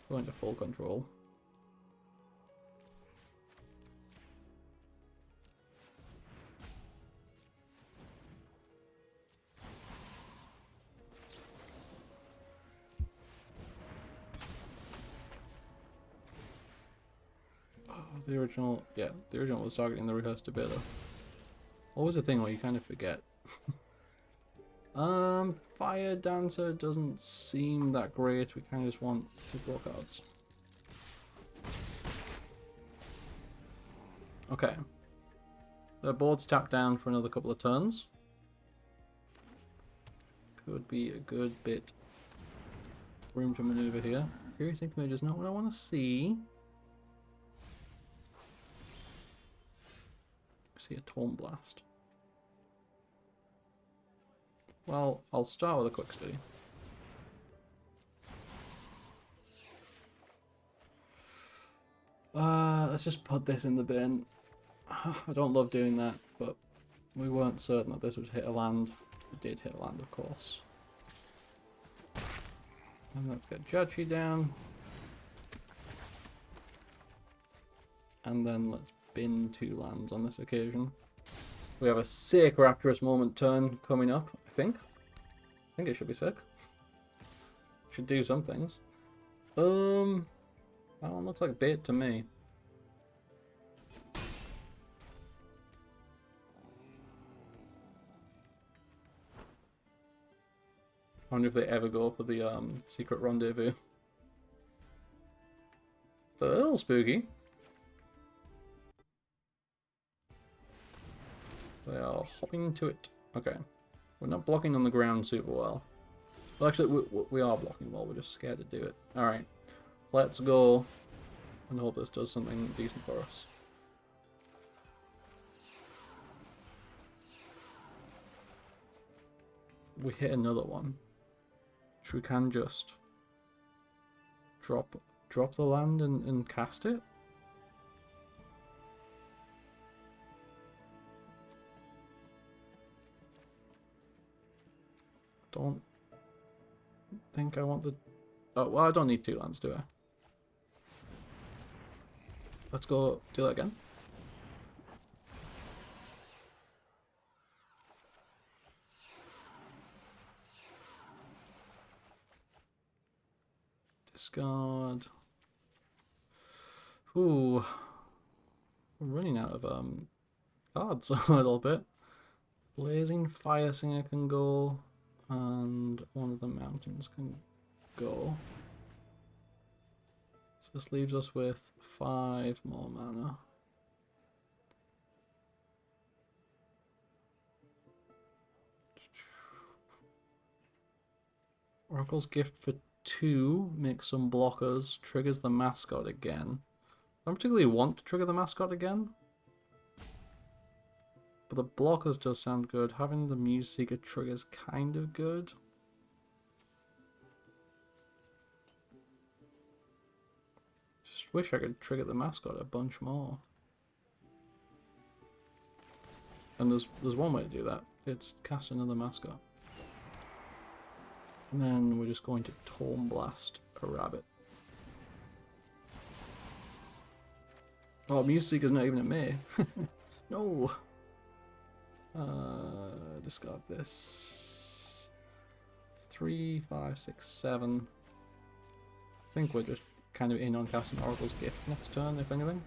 S1: Going to full control. The original, yeah, the original was targeting the rehearsed debater. What was the thing where you kind of forget? Fire Dancer doesn't seem that great. We kind of just want to draw cards. Okay. The board's tapped down for another couple of turns. Could be a good bit room to maneuver here. Curious Ink Mage is not what I want to see. See a Taunt Blast. Well, I'll start with a quick study. Let's just put this in the bin. I don't love doing that, but we weren't certain that this would hit a land. It did hit a land, of course. And let's get Judgy down. And then let's bin 2 lands on this occasion. We have a sick Rapturous Moment turn coming up, I think. I think it should be sick. Should do some things. That one looks like bait to me. I wonder if they ever go for the secret rendezvous. It's a little spooky. They are hopping to it. Okay. We're not blocking on the ground super well. Well, actually, we are blocking well. We're just scared to do it. Alright. Let's go and hope this does something decent for us. We hit another one. Which we can just drop the land and cast it. Don't think I want the... Oh, well, I don't need 2 lands, do I? Let's go do that again. Discard. Ooh. I'm running out of cards a little bit. Blazing Fire Singer can go, and one of the mountains can go. So this leaves us with 5 more mana. Oracle's Gift for 2 makes some blockers, triggers the mascot again. I don't particularly want to trigger the mascot again, but the blockers does sound good. Having the Muse Seeker triggers kind of good. Just wish I could trigger the mascot a bunch more. And there's one way to do that. It's cast another mascot. And then we're just going to Tome Blast a rabbit. Oh, Muse Seeker's not even at May. No. Discard this. 3, 5, 6, 7. I think we're just kind of in on casting Oracle's Gift next turn, if anything.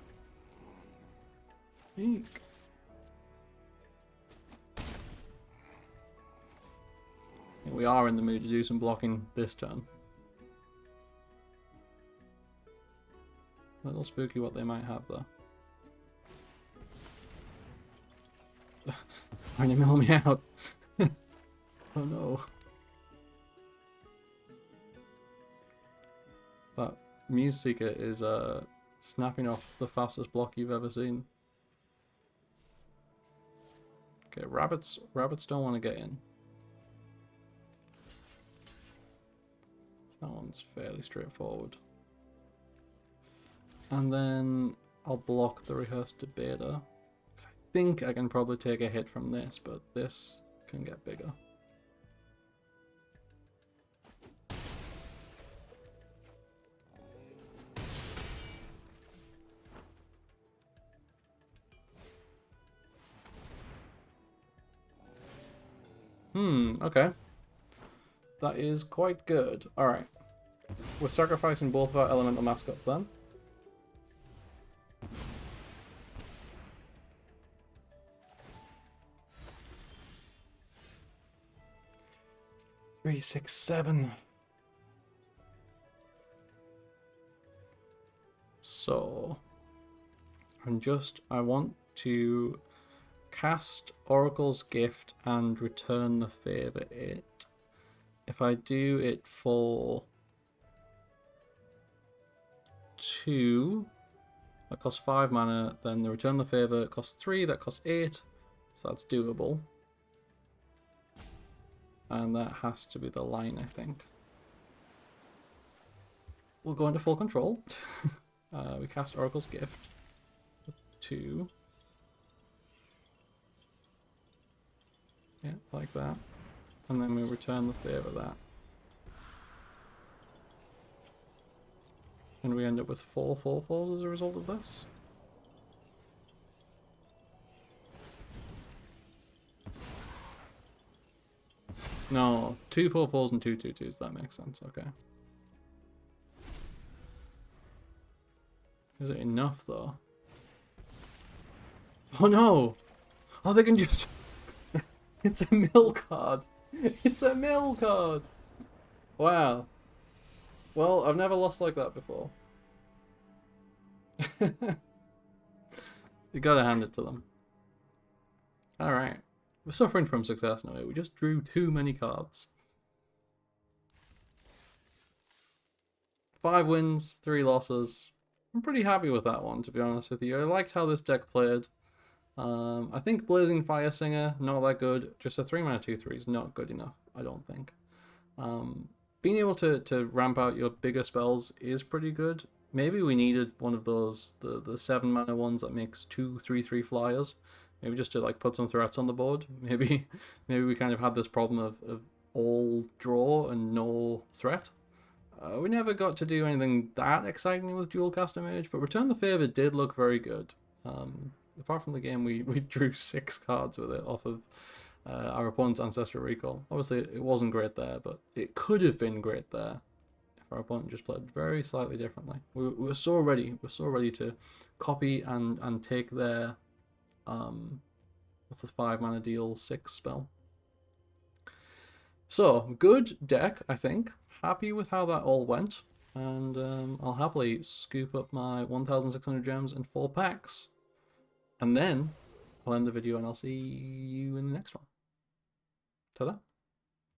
S1: Eek. We are in the mood to do some blocking this turn. A little spooky what they might have though. Trying to mill me out. Oh no. That Muse Seeker is snapping off the fastest block you've ever seen. Okay, rabbits don't want to get in. That one's fairly straightforward. And then I'll block the Rehearsed Debater. I think I can probably take a hit from this, but this can get bigger. Okay. That is quite good. Alright. We're sacrificing both of our elemental mascots then. Three, 6, 7. So I want to cast Oracle's Gift and return the favor it. If I do it for 2, that costs 5 mana, then the return the favor costs 3, that costs 8, so that's doable. And that has to be the line, I think. We'll go into full control. We cast Oracle's Gift for 2. Yeah, like that. And then we return the favor that. And we end up with 4 4/4s as a result of this. No, 2 4/4s and 2 2/2s, that makes sense, okay. Is it enough though? Oh no! Oh, they can just... It's a mill card! It's a mill card! Wow. Well, I've never lost like that before. You gotta hand it to them. Alright. We're suffering from success now. We just drew too many cards. 5 wins, 3 losses. I'm pretty happy with that one, to be honest with you. I liked how this deck played. I think Blazing Fire Singer, not that good. Just a 3-mana 2/3 is not good enough, I don't think. Being able to ramp out your bigger spells is pretty good. Maybe we needed one of those, the 7-mana ones that makes 2 3/3 flyers. Maybe just to like put some threats on the board. Maybe we kind of had this problem of all draw and no threat. We never got to do anything that exciting with Dual Caster Mage, but Return the Favor did look very good. Apart from the game, we drew 6 cards with it off of our opponent's Ancestral Recall. Obviously, it wasn't great there, but it could have been great there Our opponent just played very slightly differently. We were so ready. We're so ready to copy and take their what's the 5-mana deal 6 spell. So good deck, I think. Happy with how that all went, and I'll happily scoop up my 1,600 gems in 4 packs, and then I'll end the video and I'll see you in the next one. Ta-da!